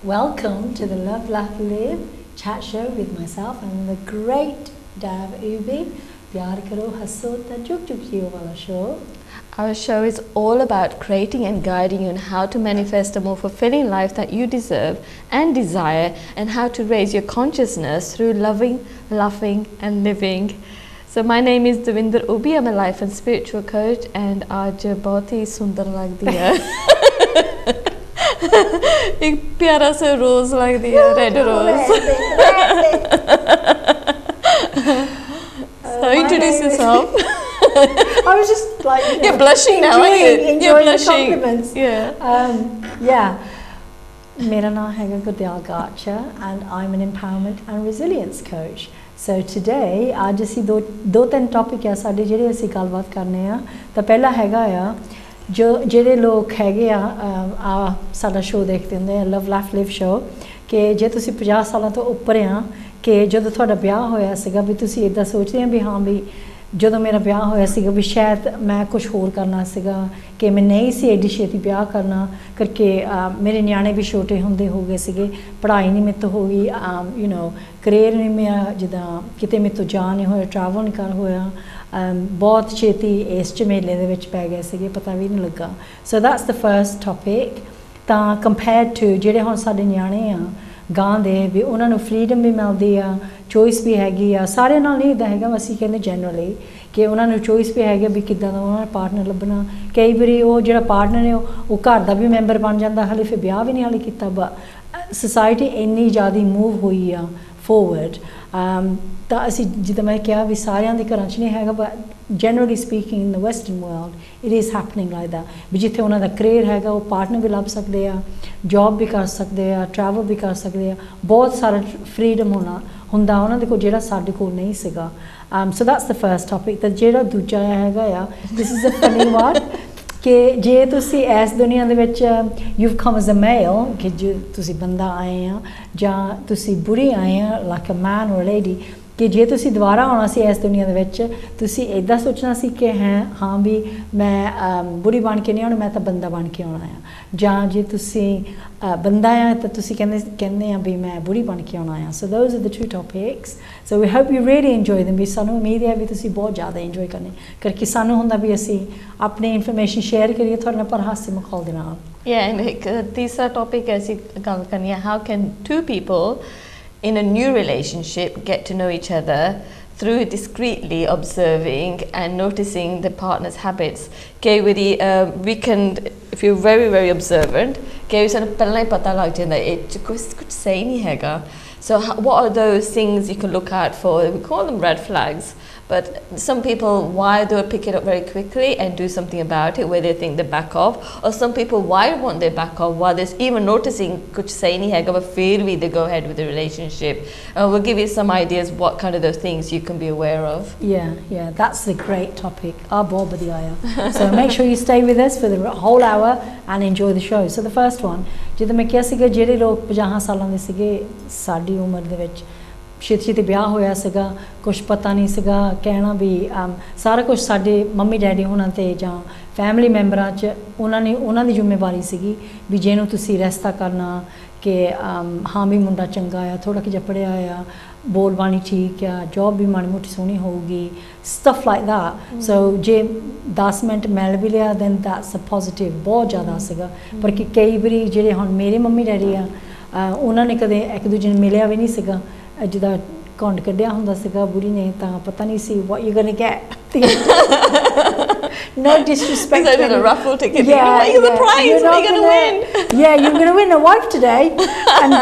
Welcome to the Love, Laugh, Live chat show with myself and the great Dav Ubi. Pyar karo, hasso ta juk juk jiyo wala show. Our show is all about creating and guiding you on how to manifest a more fulfilling life that you deserve and desire, and how to raise your consciousness through loving, laughing and living. So my name is Devinder Ubi. I'm a life and spiritual coach, and आज बहुत ही सुंदर लगती है. एक प्यारा सा rose लगती है, red rose. So introduce yourself. I was just like, you're blushing now, aren't you? You're blushing. Compliments. Yeah. मेरा नाम है Gurdayal गाचा and I'm an empowerment and resilience coach. So today आज ਅਸੀਂ दो तीन टॉपिक है साडे ਜਿਹੜੇ ਅਸੀਂ ਗੱਲਬਾਤ ਕਰਨੇ ਆ. ਤਾਂ ਪਹਿਲਾ ਹੈਗਾ ਆ जो ਜਿਹੜੇ ਲੋਕ ਹੈਗੇ ਆ ਸਾਡਾ ਸ਼ੋਅ ਦੇਖਦੇ ਹੁੰਦੇ ਆ ਲਵ ਲਾਫ ਲਿਵ ਸ਼ੋਅ ਕਿ ਜੇ ਤੁਸੀਂ 50 ਸਾਲਾਂ ਤੋਂ ਉੱਪਰ ਆ ਕਿ ਜਦੋਂ ਤੁਹਾਡਾ ਵਿਆਹ ਹੋਇਆ ਸੀਗਾ ਵੀ ਤੁਸੀਂ ਇਦਾਂ ਸੋਚਦੇ ਆ ਵੀ ਹਾਂ ਵੀ ਜਦੋਂ ਮੇਰਾ ਵਿਆਹ ਹੋਇਆ ਸੀਗਾ ਵੀ ਸ਼ਾਇਦ ਮੈਂ ਕੁਝ ਹੋਰ ਕਰਨਾ ਸੀਗਾ ਕਿ ਮੈਂ ਨਹੀਂ ਸੀ ਐਡੀ ਛੇਤੀ ਵਿਆਹ ਕਰਨਾ ਕਰਕੇ ਮੇਰੇ ਨਿਆਣੇ ਵੀ ਛੋਟੇ ਹੁੰਦੇ ਹੋ ਗਏ ਸੀਗੇ ਪੜ੍ਹਾਈ ਨਹੀਂ ਮੇਰੇ ਤੋਂ ਹੋ ਗਈ ਯੂ نو ਕਰੀਅਰ ਨਹੀਂ ਮੈਂ ਜਿੱਦਾਂ ਕਿਤੇ ਮੇਰੇ ਤੋਂ ਜਾ ਨਹੀਂ ਹੋਇਆ ਟਰੈਵਲ ਨਹੀਂ ਕਰ ਹੋਇਆ ਬਹੁਤ ਛੇਤੀ ਇਸ ਝਮੇਲੇ ਦੇ ਵਿੱਚ ਪੈ ਗਏ ਸੀਗੇ ਪਤਾ ਵੀ ਨਹੀਂ ਲੱਗਾ so that's the first topic ਤਾਂ ਕੰਪੇਅਰਡ ਟੂ ਜਿਹੜੇ ਹੁਣ ਸਾਡੇ ਨਿਆਣੇ ਆ ਗਾਂ ਦੇ ਵੀ ਉਹਨਾਂ ਨੂੰ ਫਰੀडम ਵੀ ਮਿਲਦੀ ਆ ਚੋਇਸ ਵੀ ਹੈਗੀ ਆ ਸਾਰਿਆਂ ਨਾਲ ਨਹੀਂ ਇੱਦਾਂ ਹੈਗਾ ਅਸੀਂ ਕਹਿੰਦੇ ਜਨਰਲੀ ਕਿ ਉਹਨਾਂ ਨੂੰ ਚੋਇਸ ਵੀ ਹੈਗੀ ਵੀ ਕਿੱਦਾਂ ਦਾ ਉਹਨਾਂ ਦਾ ਪਾਰਟਨਰ ਲੱਭਣਾ ਕਈ ਵਾਰੀ ਉਹ ਜਿਹੜਾ ਪਾਰਟਨਰ ਹੈ ਉਹ ਘਰ ਦਾ ਵੀ ਮੈਂਬਰ ਬਣ ਜਾਂਦਾ ਹਾਲੇ ਫਿਰ ਵਿਆਹ ਵੀ ਨਹੀਂ ਹਾਲੇ ਕੀਤਾ ਸੋਸਾਇਟੀ ਇੰਨੀ ਜ਼ਿਆਦਾ ਮੂਵ ਹੋਈ ਆ ਫੋਰਵਰਡ ਤਾਂ ਅਸੀਂ ਜਿੱਦਾਂ ਮੈਂ ਕਿਹਾ ਵੀ ਸਾਰਿਆਂ ਦੇ ਘਰਾਂ 'ਚ ਨਹੀਂ ਹੈਗਾ but generally speaking in the western world it is happening like that ਵੀ ਜਿੱਥੇ ਉਹਨਾਂ ਦਾ ਕਰੀਅਰ ਹੈਗਾ ਉਹ ਪਾਰਟਨਰ ਵੀ ਲੱਭ ਸਕਦੇ ਆ ਜੌਬ ਵੀ ਕਰ ਸਕਦੇ ਆ ਟਰੈਵਲ ਵੀ ਕਰ ਸਕਦੇ ਆ ਬਹੁਤ ਸਾਰਾ ਫਰੀडम ਹੁੰਦਾ ਉਹਨਾਂ ਦੇ ਕੋਲ ਜਿਹੜਾ ਸਾਡੇ ਕੋਲ ਨਹੀਂ ਸੀਗਾ so that's the first topic ਤਾਂ ਜਿਹੜਾ ਦੂਜਾ ਹੈਗਾ ਆ this is a funny one ਕਿ ਜੇ ਤੁਸੀਂ ਇਸ ਦੁਨੀਆ ਦੇ ਵਿੱਚ you've come as a male ਕਿ ਜੇ ਤੁਸੀਂ ਬੰਦਾ ਆਏ ਆ ਜਾਂ ਤੁਸੀਂ ਬੁੜੀ ਆਏ ਆ like a man or a lady ਕਿ ਜੇ ਤੁਸੀਂ ਦੁਬਾਰਾ ਆਉਣਾ ਸੀ ਇਸ ਦੁਨੀਆ ਦੇ ਵਿੱਚ ਤੁਸੀਂ ਇੱਦਾਂ ਸੋਚਣਾ ਸੀ ਕਿ ਹਾਂ ਵੀ ਮੈਂ ਬੁੜੀ ਬਣ ਕੇ ਨਹੀਂ ਆਉਣਾ ਮੈਂ ਤਾਂ ਬੰਦਾ ਬਣ ਕੇ ਆਉਣਾ ਆ ਜਾਂ ਜੇ ਤੁਸੀਂ ਬੰਦਾ ਆ ਤਾਂ ਤੁਸੀਂ ਕਹਿੰਦੇ ਆ ਵੀ ਮੈਂ ਬੁੜੀ ਬਣ ਕੇ ਆਉਣਾ ਆ so those are the two topics so we hope you really enjoy them ਵੀ ਸਾਨੂੰ ਉਮੀਦ ਹੈ ਵੀ ਤੁਸੀਂ ਬਹੁਤ ਜ਼ਿਆਦਾ ਇੰਜੋਏ ਕਰਨੇ ਕਰਕੇ ਸਾਨੂੰ ਹੁੰਦਾ ਵੀ ਅਸੀਂ ਆਪਣੀ ਇਨਫੋਰਮੇਸ਼ਨ ਸ਼ੇਅਰ ਕਰੀਏ ਤੁਹਾਡੇ ਨਾਲ ਪਰ ਹਾਸੇ ਮਖੌਲ ਦੇ ਨਾਲ and ਇੱਕ ਤੀਸਰਾ ਟੌਪਿਕ ਅਸੀਂ ਗੱਲ ਕਰਨੀ ਹੈ how can two people in a new relationship get to know each other through discreetly observing and noticing the partner's habits. We can, if you're very very observant ਸਾਨੂੰ ਪਹਿਲਾਂ ਹੀ ਪਤਾ ਲੱਗ ਜਾਂਦਾ ਇਹ ਕੁਝ ਸਹੀ ਨਹੀਂ ਹੈਗਾ so what are those things you can look out for we call them red flags but some people why do pick it up very quickly and do something about it where they think they back off or some people why won't they back off while they're even noticing kuch sahi nahi hai but फिर भी they go ahead with the relationship we'll give you some ideas what kind of those things you can be aware of yeah that's a great topic bahut badhiya aaya so make sure you stay with us for the whole hour and enjoy the show so the first one ਜਿੱਦਾਂ ਮੈਂ ਕਿਹਾ ਸੀਗਾ ਜਿਹੜੇ ਲੋਕ 50 ਸਾਲਾਂ ਦੇ ਸੀਗੇ ਸਾਡੀ ਉਮਰ ਦੇ ਵਿੱਚ ਛੇਤੀ ਵਿਆਹ ਹੋਇਆ ਸੀਗਾ ਕੁਝ ਪਤਾ ਨਹੀਂ ਸੀਗਾ ਕਹਿਣਾ ਵੀ ਸਾਰਾ ਕੁਝ ਸਾਡੇ ਮੰਮੀ ਡੈਡੀ ਹੋਣਾ ਤੇ ਜਾਂ ਫੈਮਿਲੀ ਮੈਂਬਰਾਂ 'ਚ ਉਹਨਾਂ ਦੀ ਜ਼ਿੰਮੇਵਾਰੀ ਸੀਗੀ ਵੀ ਜਿਹਨੂੰ ਤੁਸੀਂ ਰਿਸ਼ਤਾ ਕਰਨਾ ਕਿ ਹਾਂ ਵੀ ਮੁੰਡਾ ਚੰਗਾ ਆ ਥੋੜ੍ਹਾ ਜਿਹਾ ਪੜ੍ਹਿਆ ਆ ਬੋਲ ਬਾਣੀ ਠੀਕ ਆ ਜੋਬ ਵੀ ਮਾੜੀ ਮੋਟੀ ਸੋਹਣੀ ਹੋਊਗੀ ਸਟਫ ਲਾਈਕ that ਸੋ ਜੇ 10 ਮਿੰਟ ਮਿਲ ਵੀ ਲਿਆ ਦੈਨ ਦੈਟਸ ਅ ਪੋਜ਼ੀਟਿਵ ਬਹੁਤ ਜ਼ਿਆਦਾ ਸੀਗਾ ਪਰ ਕਿ ਕਈ ਵਾਰੀ ਜਿਹੜੇ ਹੁਣ ਮੇਰੇ ਮੰਮੀ ਡੈਡੀ ਆ ਉਹਨਾਂ ਨੇ ਕਦੇ ਇੱਕ ਦੂਜੇ ਨੂੰ ਮਿਲਿਆ ਵੀ ਨਹੀਂ ਸੀਗਾ ਜਿੱਦਾਂ ਘੁੰਡ ਕੱਢਿਆ ਹੁੰਦਾ ਸੀਗਾ ਬੁੜੀ ਨੇ ਤਾਂ ਪਤਾ ਨਹੀਂ ਸੀ what you're gonna get no disrespect it's like a raffle ticket what are you the prize what are you gonna win you're gonna win a wife today and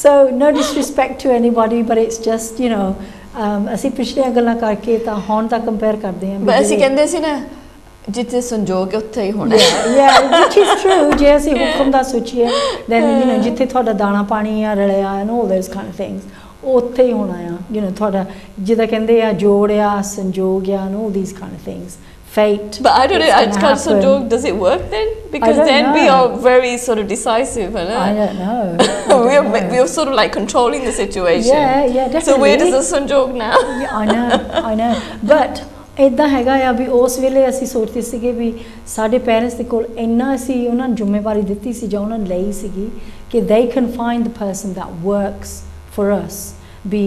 so no disrespect to anybody but it's just you know ਅਸੀਂ ਪਿਛਲੀਆਂ ਗੱਲਾਂ ਕਰਕੇ ਤਾਂ ਹੁਣ ਤਾਂ compare ਕਰਦੇ ਹਾਂ ਅਸੀਂ ਕਹਿੰਦੇ ਸੀ ਨਾ ਜਿੱਥੇ ਸੰਜੋਗ ਉੱਥੇ ਹੀ ਹੋਣਾ which is true ਜੇ ਅਸੀਂ ਹੁਕਮ ਦਾ ਸੋਚੀਏ then you know ਜਿੱਥੇ ਤੁਹਾਡਾ ਦਾਣਾ ਪਾਣੀ ਆ ਰਲਿਆ and all those kind of things ਉੱਥੇ ਹੀ ਹੋਣਾ ਆ you know ਤੁਹਾਡਾ ਜਿੱਦਾਂ ਕਹਿੰਦੇ ਆ ਜੋੜ ਆ ਸੰਜੋਗ ਆ and all these kind of things fate but I don't know ਅੱਜ ਸੰਜੋਗ does it work then because then we are very sort of decisive I don't know we're sort of like controlling the situation yeah definitely so where does the sanjog now I know but इदा हैगा आ भी उस वेले असी सोचते सीगे भी साडे पेरेंट्स दे कोल इन्ना असी उन्हां नूं जिम्मेवारी दित्ती सी जां उन्हां ने लई सीगी कि they can find the person that works for us भी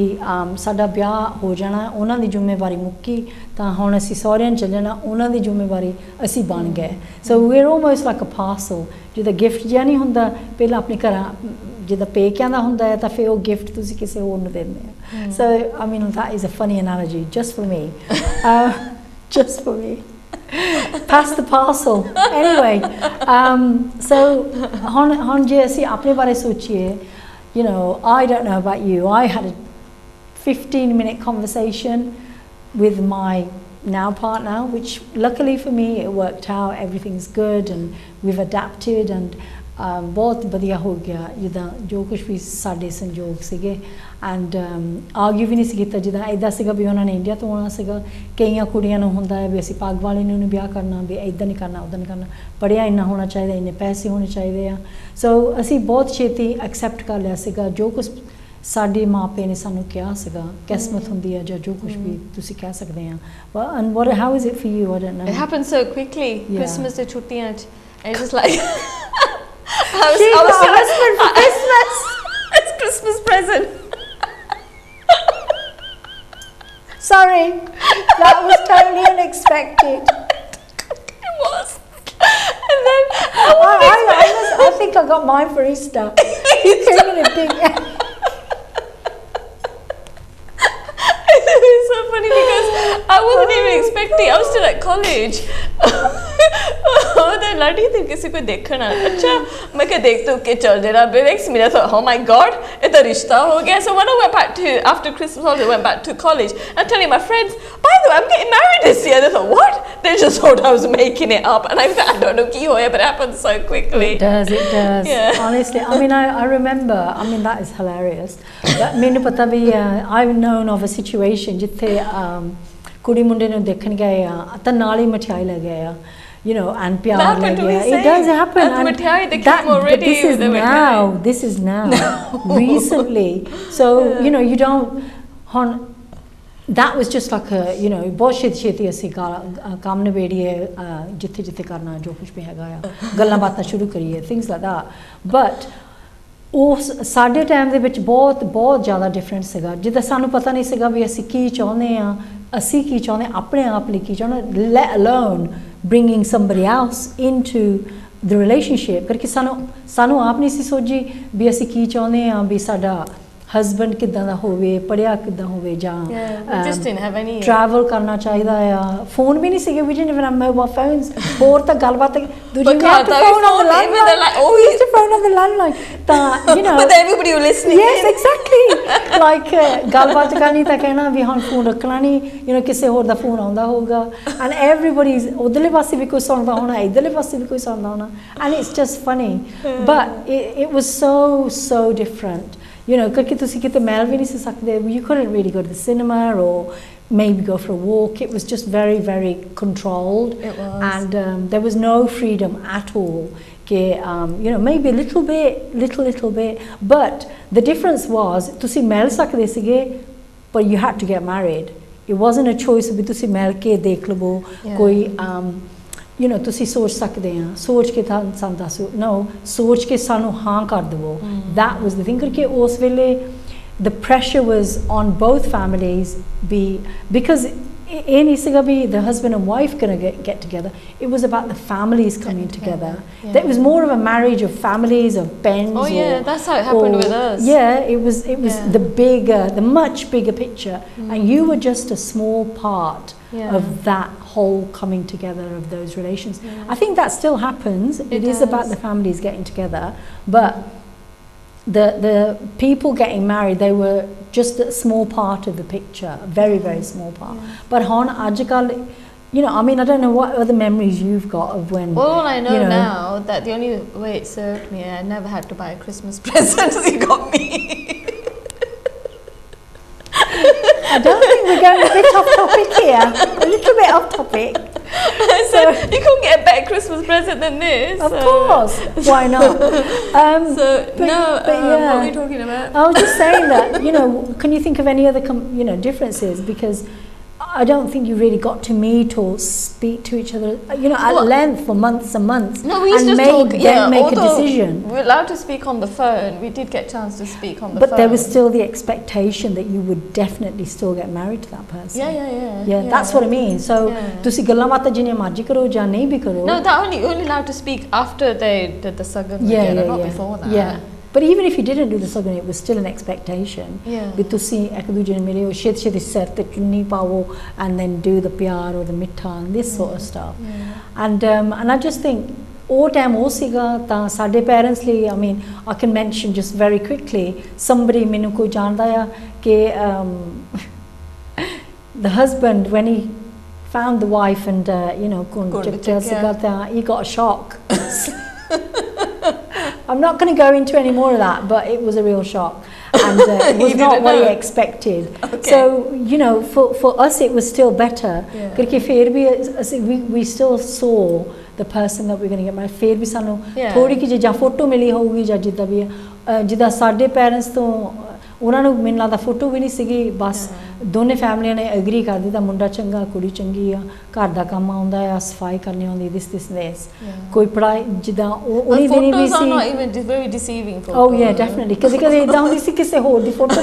साडा ब्याह हो जाना उन्हां दी जिम्मेवारी मुक्की तां हुण असी सहुरियां चल जाना उन्हां दी जिम्मेवारी असी बन गए so we're almost like a parcel जिदा गिफ्ट जिहा नहीं हुंदा पहला अपने घरां जिदा पेकियां दा हुंदा है तां फिर वो गिफ्ट तुसी किसी होर नूं दिंदे हो so I mean that is a funny analogy just for me just for me pass the parcel anyway so हुण जे असी अपने बारे सोचिए you know I don't know about you I had a 15-minute conversation with my now partner which luckily for me it worked out everything's good and we've adapted and बहुत बढ़िया हो गया जिदा जो कुछ भी साडे संजोग सीगे एंड आर्ग्यू भी नहीं सी कीता जिदा इदा सीगा भी उन्होंने इंडिया तो आना सीगा कई कुड़ियां नूं हुंदा है भी असीं पग वाले नूं ब्याह करना भी इदा नहीं करना उदा नहीं करना पढ़िया इन्ना होना चाहिए इन्ने पैसे होने चाहिए आ सो असीं बहुत छेती एक्सैप्ट कर लिया सीगा जो कुछ साडे माँ पे ने सानू कहा सीगा किस्मत हुंदी है जो कुछ भी तुसीं कह सकदे आ well and what how is it for you I don't know it happened so quickly Christmas de छुट्टियां it's just like I was husband for Christmas. It's Christmas present. Sorry, that was totally unexpected. It was. And then I think I got mine for Easter. It came in a big. It was so funny because I wasn't even expecting. I was still at college. then लड़ी थी किसी को देखना अच्छा मैं क्या देखते हो कि चल जरा next minute I thought oh my god इतना रिश्ता हो गया so when I went back to after Christmas holiday I went back to college and telling my friends by the way I'm getting married this year they thought what they just thought I was making it up and I don't know ki hoya but it happened so quickly it does yeah. Honestly I mean I remember I mean that is hilarious but मैंने पता भी I've known of a situation जिथे कुड़ी मुंडे ने देखने गए तो नाल ही मिठाई ले गए you know and प्यार ले गया it does happen and मिठाई they came already this is now recently so you know you don't that was just like a you know बहुत छेती असी काम निबेड़िए जिथे जिथे करना जो कुछ भी हैगा गल्लां बातां शुरू करिए things like that but उस साडे टाइम दे विच बहुत ज़्यादा डिफरेंस सीगा जिद्दां सानू पता नहीं सीगा भी असी की चाहुंदे आ असी की चाहुंदे अपने आप लिए की चाहुंदे let alone bringing somebody else into the relationship करके सानू आप नहीं सी सोची भी असी की चाहुंदे आ भी साडा हस्बैंड किदां दा होवे पढ़िया किदां होवे जां ट्रैवल करना चाहिदा आ फोन भी नहीं सीगे we didn't even have mobile phones होर तां गलबात दूजी phone on the landline तां you know but everybody was listening yes exactly like गलबात करनी तां कहना भी हम फोन रखना नहीं you know किसे होर दा फोन आउंदा होगा and everybody's उधरले पासे भी कोई सुनदा होना इधरले पासे भी कोई सुनदा होना and it's just funny but it was so different you know करके तुसी किते मैल भी नहीं सी सकदे you couldn't really go to the cinema or maybe go for a walk it was just very controlled it was. and there was no freedom at all you know maybe a little bit but the difference was तुसी मैल सकदे सीगे but you had to get married it wasn't a choice भी तुसी मैल के देख लवो कोई you know तुसी सोच सकते हैं सोच के सानू दसो no सोच के सानू हाँ कर दवो that was the thing करके उस वेले the pressure was on both families because it needs to be the husband and wife gonna get together it was about the families coming together. That was more of a marriage of families of bends that's how it happened with us it was the much bigger picture and you were just a small part of that whole coming together of those relations. I think that still happens. It is about the families getting together, but the people getting married, they were just a small part of the picture, a very small part. But hon ajkal, you know, I mean, I don't know what other memories you've got of when. Well, all I know now that the only way it served me, I never had to buy a Christmas present. You got me. I don't think we're going a bit off topic here. A little bit off topic. I said, you couldn't get a better Christmas present than this. Of course. Why not? What were we talking about? I was just saying that, you know, can you think of any other, differences? Because I don't think you really got to meet or speak to each other, you know, at length for months and months. No, we used to talk. Then make a decision. We're allowed to speak on the phone. We did get a chance to speak on the phone. But there was still the expectation that you would definitely still get married to that person. Yeah. That's what I mean. So, तुसी गल्लां बातां जिन्नियां मर्जी करो जां नहीं भी करो. No, that only allowed to speak after they did the sagan together, not before that. Yeah. But even if you didn't do the sagan, it was still an expectation. Yeah. And then do the pyar or the mitha and this sort of stuff. And I just think all time sade parents li, I mean, I can mention just very quickly, somebody minu koi janda ya ke the husband, when he found the wife and you know he got a shock. I'm not going to go into any more of that, but it was a real shock, and it was not what he expected. Okay. So, you know, for us it was still better, because we still saw the person that we're going to get married. फिर भी सानू थोड़ी की जा photo मिली होगी जा जिद्दा भी जिद्दा साडे पेरेंट्स तो ਉਹਨਾਂ ਨੂੰ ਮੈਨੂੰ ਲੱਗਦਾ ਫੋਟੋ ਵੀ ਨਹੀਂ ਸੀਗੀ ਬਸ ਦੋਨੇ ਫੈਮਲੀਆਂ ਨੇ ਐਗਰੀ ਕਰ ਦਿੱਤਾ ਮੁੰਡਾ ਚੰਗਾ ਕੁੜੀ ਚੰਗੀ ਆ ਘਰ ਦਾ ਕੰਮ ਆਉਂਦਾ ਆ ਸਫਾਈ ਕਰਨੀ ਆਉਂਦੀ this ਕੋਈ ਪੜਾਈ ਜਿੱਦਾਂ ਉਹਨੀ ਦਿਨੀ ਵੀ ਸੀ not even very deceiving photos. Oh yeah, definitely, ਕਦੇ ਇਦਾਂ ਹੁੰਦੀ ਸੀ ਕਿਸੇ ਹੋਰ ਦੀ photo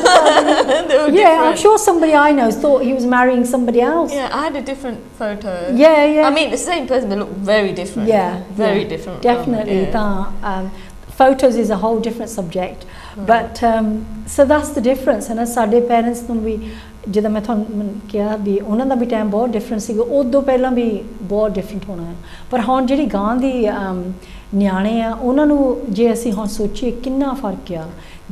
yeah, I'm sure somebody I know thought he was marrying somebody else. Yeah, I had a different photo. Yeah. I mean, the same person but look very different. Very different. Definitely. Photos is a whole different subject. But so that's the difference. And ਸਾਡੇ parents ਨੂੰ ਵੀ ਜਦੋਂ ਮੈਂ ਤੁਹਾਨੂੰ ਕਿਹਾ ਵੀ ਉਹਨਾਂ ਦਾ ਵੀ time ਬਹੁਤ different ਸੀਗਾ ਉਦੋਂ ਪਹਿਲਾਂ ਵੀ ਬਹੁਤ ਡਿਫਰੈਂਟ ਹੋਣਾ ਹੈ ਪਰ ਹੁਣ ਜਿਹੜੀ ਗਾਂ ਦੀ ਨਿਆਣੇ ਆ ਉਹਨਾਂ ਨੂੰ ਜੇ ਅਸੀਂ ਹੁਣ ਸੋਚੀਏ ਕਿੰਨਾ ਫਰਕ ਆ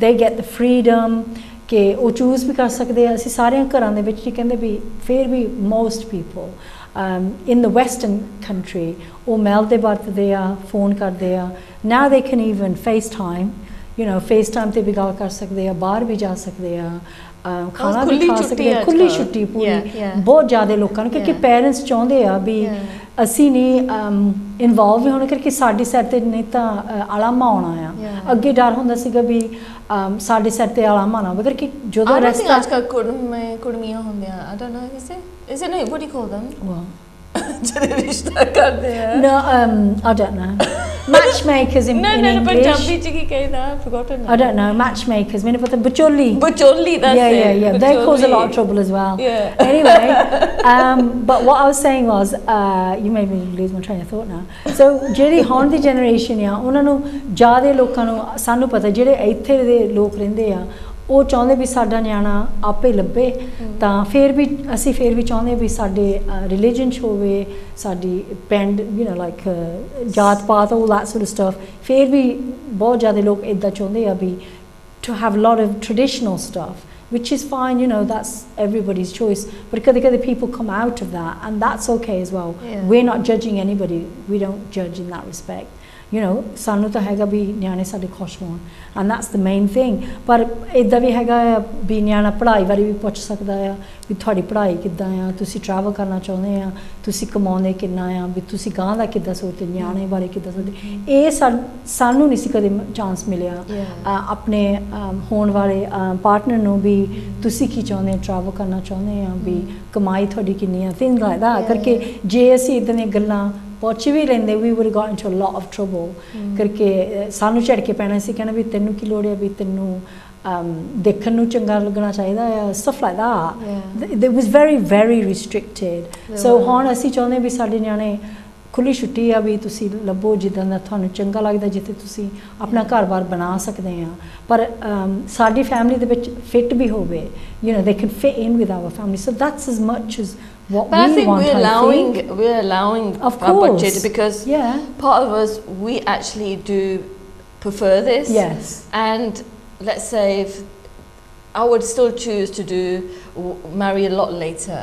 they get the freedom ਕਿ ਉਹ ਚੂਜ਼ ਵੀ ਕਰ ਸਕਦੇ ਆ ਅਸੀਂ ਸਾਰਿਆਂ ਘਰਾਂ ਦੇ ਵਿੱਚ ਕਹਿੰਦੇ ਵੀ ਫਿਰ ਵੀ most people in the western country ਉਹ ਮਿਲਦੇ ਵਰਤਦੇ ਆ ਫੋਨ ਕਰਦੇ ਆ now they can even FaceTime. You know, FaceTime ਤੇ ਵੀ ਗੱਲ ਕਰ ਸਕਦੇ ਆ ਬਾਹਰ ਵੀ ਜਾ ਸਕਦੇ ਆ ਖਾਣਾ ਵੀ ਖਾ ਸਕਦੇ ਆ ਖੁੱਲੀ ਛੁੱਟੀ ਪੂਰੀ ਬਹੁਤ ਜ਼ਿਆਦਾ ਲੋਕਾਂ ਨੂੰ ਕਿਉਂਕਿ ਪੇਰੈਂਟਸ ਚਾਹੁੰਦੇ ਆ ਵੀ ਅਸੀਂ ਨਹੀਂ ਇਨਵੋਲਵ ਹੋਣਾ ਕਰਕੇ ਸਾਡੀ ਸਿਰ ਤੇ ਨਹੀਂ ਤਾਂ ਆਲਾਮਾ ਆਉਣਾ ਆ ਅੱਗੇ ਡਰ ਹੁੰਦਾ ਸੀਗਾ ਵੀ ਸਾਡੇ ਸਿਰ ਤੇ ਆਲਾਮਾ ਨਾ ਹੋਵੇ ਕਿ ਜਦੋਂ ਰਸਤਾ ਅੱਜ ਕੱਲ੍ਹ ਕੁੜਮੀਆਂ ਹੁੰਦੀਆਂ I don't know is it what do you call them? Well, No, I don't know. Matchmakers in English. Punjabi ਚ ਕੀ ਕਹਿੰਦਾ I've forgotten. I don't know. Matchmakers. ਮੈਨੂੰ ਪਤਾ ਬਚੋਲੀ. That's it. Yeah. They cause a lot of trouble as well. Yeah. Anyway, but what I was saying was, you made me lose my train of thought now. So ਜਿਹੜੀ ਹੁਣ ਦੀ generation ਆ ਉਹਨਾਂ ਨੂੰ ਜ਼ਿਆਦਾ ਲੋਕਾਂ ਨੂੰ ਸਾਨੂੰ ਪਤਾ ਜਿਹੜੇ ਇੱਥੇ ਦੇ ਲੋਕ ਰਹਿੰਦੇ ਆ ਉਹ ਚਾਹੁੰਦੇ ਵੀ ਸਾਡਾ ਨਿਆਣਾ ਆਪੇ ਲੱਭੇ ਤਾਂ ਫਿਰ ਵੀ ਅਸੀਂ ਫਿਰ ਵੀ ਚਾਹੁੰਦੇ ਵੀ ਸਾਡੇ ਰਿਲੀਜਨ 'ਚ ਹੋਵੇ ਸਾਡੀ ਪਿੰਡ ਯੂ ਨੋ ਲਾਈਕ ਜਾਤ ਪਾਤ all that sort of stuff ਫਿਰ ਵੀ ਬਹੁਤ ਜ਼ਿਆਦਾ ਲੋਕ ਇੱਦਾਂ ਚਾਹੁੰਦੇ ਆ ਵੀ to have a lot of traditional stuff which is fine, you know, that's everybody's choice, but kade people come out of that and that's okay as well. We're not judging anybody, we don't judge in that respect. You know, sanu ta hega bhi nyane sade khosh hon and that's the main thing par idda bhi hega bhi nyana padhai bari bhi puch sakda hai bhi thodi padhai kidda hai tusi travel karna chaਹੁੰਦੇ ਆ tusi ਕਮਾਉਂਦੇ ਕਿੰਨਾ ਆ ਵੀ ਤੁਸੀਂ ਗਾਂ ਦਾ ਕਿੱਦਾਂ ਸੋਚਦੇ ਨਿਆਣੇ ਬਾਰੇ ਕਿੱਦਾਂ ਸੋਚਦੇ ਇਹ ਸਾਨੂੰ ਨਹੀਂ ਸੀ ਕਦੇ ਚਾਂਸ ਮਿਲਿਆ ਆਪਣੇ ਹੋਣ ਵਾਲੇ ਪਾਰਟਨਰ ਨੂੰ ਵੀ ਤੁਸੀਂ ਕੀ ਚਾਹੁੰਦੇ ਟਰੈਵਲ ਕਰਨਾ ਚਾਹੁੰਦੇ ਆ ਵੀ ਕਮਾਈ ਤੁਹਾਡੀ ਕਿੰਨੀ ਆ ਥਿੰਗ ਲਾਈਕ that ਕਰਕੇ ਜੇ ਅਸੀਂ ਇਦਾਂ ਦੀਆਂ ਗੱਲਾਂ ਪੁੱਛ ਵੀ ਲੈਂਦੇ we would have got into a lot of trouble ਕਰਕੇ ਸਾਨੂੰ ਝੜ ਕੇ ਪੈਣਾ ਸੀ ਕਹਿੰਦਾ ਵੀ ਤੈਨੂੰ ਕੀ ਲੋੜ ਹੈ ਵੀ ਤੈਨੂੰ ਦੇਖਣ ਨੂੰ ਚੰਗਾ ਲੱਗਣਾ ਚਾਹੀਦਾ ਹੈ stuff like that. It was very very restricted. So ਹੁਣ ਅਸੀਂ ਚਾਹੁੰਦੇ ਵੀ ਸਾਡੇ ਨਿਆਣੇ ਖੁੱਲੀ ਛੁੱਟੀ ਆ ਵੀ ਤੁਸੀਂ ਲੱਭੋ ਜਿੱਦਾਂ ਦਾ ਤੁਹਾਨੂੰ ਚੰਗਾ ਲੱਗਦਾ ਜਿੱਥੇ ਤੁਸੀਂ ਆਪਣਾ ਘਰ-ਬਾਰ ਬਣਾ ਸਕਦੇ ਆ ਪਰ ਸਾਡੀ ਫੈਮਿਲੀ ਦੇ ਵਿੱਚ ਫਿੱਟ ਵੀ ਹੋਵੇ you know they can fit in with our family so that's as much as what but we I think want. We're allowing of course our budget because part of us we actually do prefer this and let's say if I would still choose to marry a lot later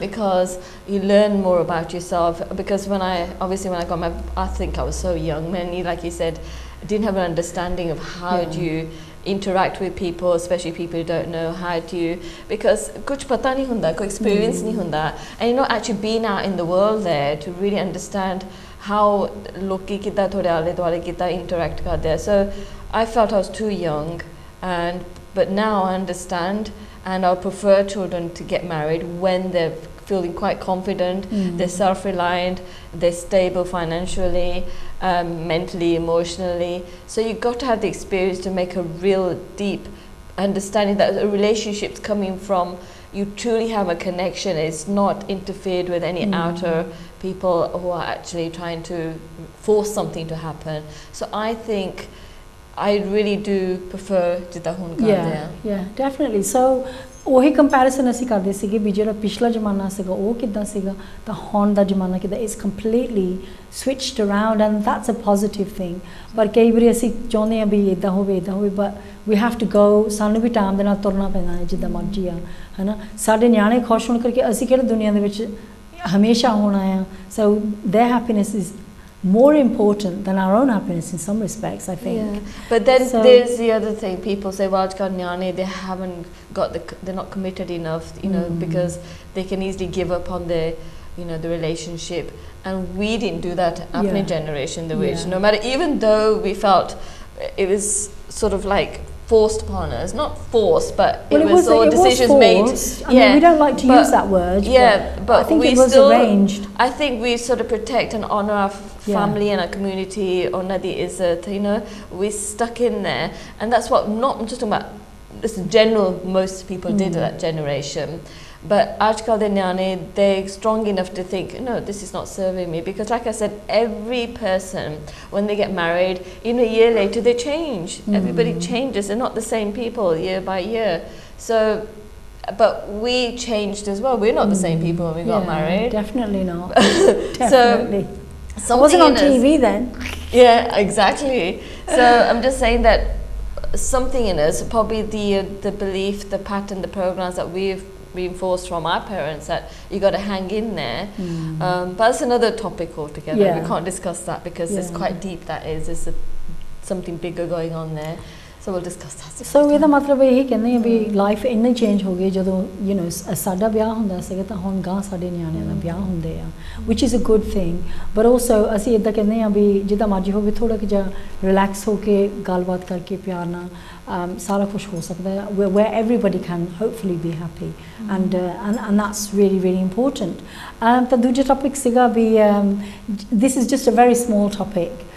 because you learn more about yourself because when I got I think I was so young mainly like you said didn't have an understanding of how do you interact with people especially people who don't know how do you because kuch pata nahi hunda koi experience nahi hunda and you're not actually being out in the world there to really understand how loki kidda thode aale duale kidda interact karde so I felt I was too young but now I understand and I prefer children to get married when they're feeling quite confident, they're self-reliant, they're stable financially, mentally, emotionally. So you've got to have the experience to make a real deep understanding that a relationship's coming from you truly have a connection. It's not interfered with any outer people who are actually trying to force something to happen. So I think I really do prefer ਜਿੱਦਾਂ ਹੁਣ ਕਰਦੇ ਆ. Yeah, definitely. So ਉਹੀ comparison ਅਸੀਂ ਕਰਦੇ ਸੀਗੇ ਵੀ ਜਿਹੜਾ ਪਿਛਲਾ ਜ਼ਮਾਨਾ ਸੀਗਾ ਉਹ ਕਿੱਦਾਂ ਸੀਗਾ ਤਾਂ ਹੁਣ ਦਾ ਜ਼ਮਾਨਾ ਕਿੱਦਾਂ is completely switched around and that's a positive thing. ਪਰ ਕਈ ਵਾਰੀ ਅਸੀਂ ਚਾਹੁੰਦੇ ਆ ਵੀ ਇਦਾਂ ਹੋਵੇ but we have to go. ਸਾਨੂੰ ਵੀ ਟਾਈਮ ਦੇ ਨਾਲ ਤੁਰਨਾ ਪੈਣਾ ਹੈ ਜਿੱਦਾਂ ਮਰਜ਼ੀ ਆ ਹਨਾ. ਸਾਡੇ ਨਿਆਣੇ ਖੁਸ਼ ਹੋਣ ਕਰਕੇ ਅਸੀਂ ਕਿਹੜਾ ਦੁਨੀਆ ਦੇ ਵਿੱਚ ਹਮੇਸ਼ਾ ਹੋਣਾ ਆ. So their happiness is more important than our own happiness in some respects, I think. Yeah. But then there's the other thing. People say, well, they haven't got they're not committed enough, you know, because they can easily give up on their, you know, the relationship. And we didn't do that after generation, the which no matter, even though we felt it was sort of like forced upon us, not forced, but it was all decisions made. I mean, we don't like to use that word. But I think we it was still arranged. I think we sort of protect and honor our family and our community, honor the izzat, you know, we're stuck in there, and that's what, not just talking about this general, most people did that generation. But aajkal de nyane, they're strong enough to think, no, this is not serving me. Because like I said, every person, when they get married, in a year later, they change. Everybody changes. They're not the same people year by year. So, but we changed as well. We're not the same people when we got married. Definitely not. Definitely. So, I wasn't on TV then. Yeah, exactly. So I'm just saying that something in us, probably the belief, the pattern, the programs that we've reinforced from our parents, that you got to hang in there. But that's another topic altogether. We can't discuss that because it's quite deep. That is, there's something bigger going on there. So we'll discuss that. So ਇਹਦਾ ਮਤਲਬ ਇਹ ਕਹਿੰਦੇ ਆ ਵੀ life ਇੰਨੀ change ਹੋ ਗਈ ਜਦੋਂ you نو ਸਾਡਾ ਵਿਆਹ ਹੁੰਦਾ ਸੀਗਾ ਤਾਂ ਹੁਣ ਗਾਂ ਸਾਡੇ ਨਿਆਣਿਆਂ ਦਾ ਵਿਆਹ ਹੁੰਦੇ ਆ which is a good thing. But also ਅਸੀਂ ਇੱਦਾਂ ਕਹਿੰਦੇ ਆ ਵੀ ਜਿੱਦਾਂ ਮਰਜ਼ੀ ਹੋਵੇ ਥੋੜਾ ਜਿਹਾ ਰਿਲੈਕਸ ਹੋ ਕੇ ਗੱਲਬਾਤ ਕਰਕੇ ਪਿਆਰ ਨਾਲ ਸਾਰਾ ਕੁਝ ਹੋ ਸਕਦਾ ਹੈ where everybody can hopefully be happy and that's really really important. ਤਾਂ ਦੂਜਾ ਟੌਪਿਕ ਸੀਗਾ ਵੀ this is just a very small topic.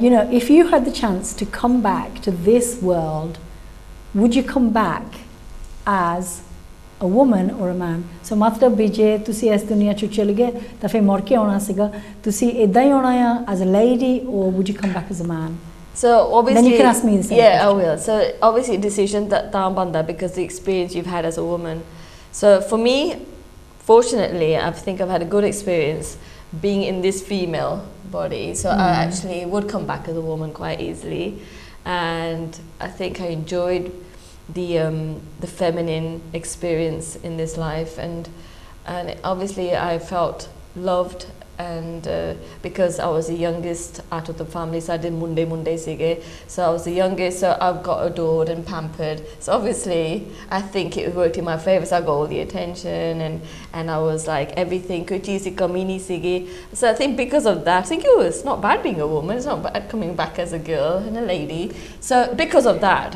You know, if you had the chance to come back to this world, would you come back as a woman or a man? So matlab bi je tusi is duniya ch chale gaye ta fir mor ke auna siga tusi idda hi auna ya as a lady, or would you come back as a man? So obviously, then you can ask me the same question. I will. So obviously a decision that taan banda because the experience you've had as a woman. So for me, fortunately, I think I've had a good experience being in this female body, so I actually would come back as a woman quite easily, and I think I enjoyed the feminine experience in this life, and obviously I felt loved, and because I was the youngest out of the family, so I did munde sige, so I was the youngest, so I've got adored and pampered, so obviously I think it worked in my favour. So I got all the attention, and I was like everything kuchi si kamini sige. So I think because of that, I think it's not bad being a woman, it's not bad coming back as a girl and a lady. So because of that,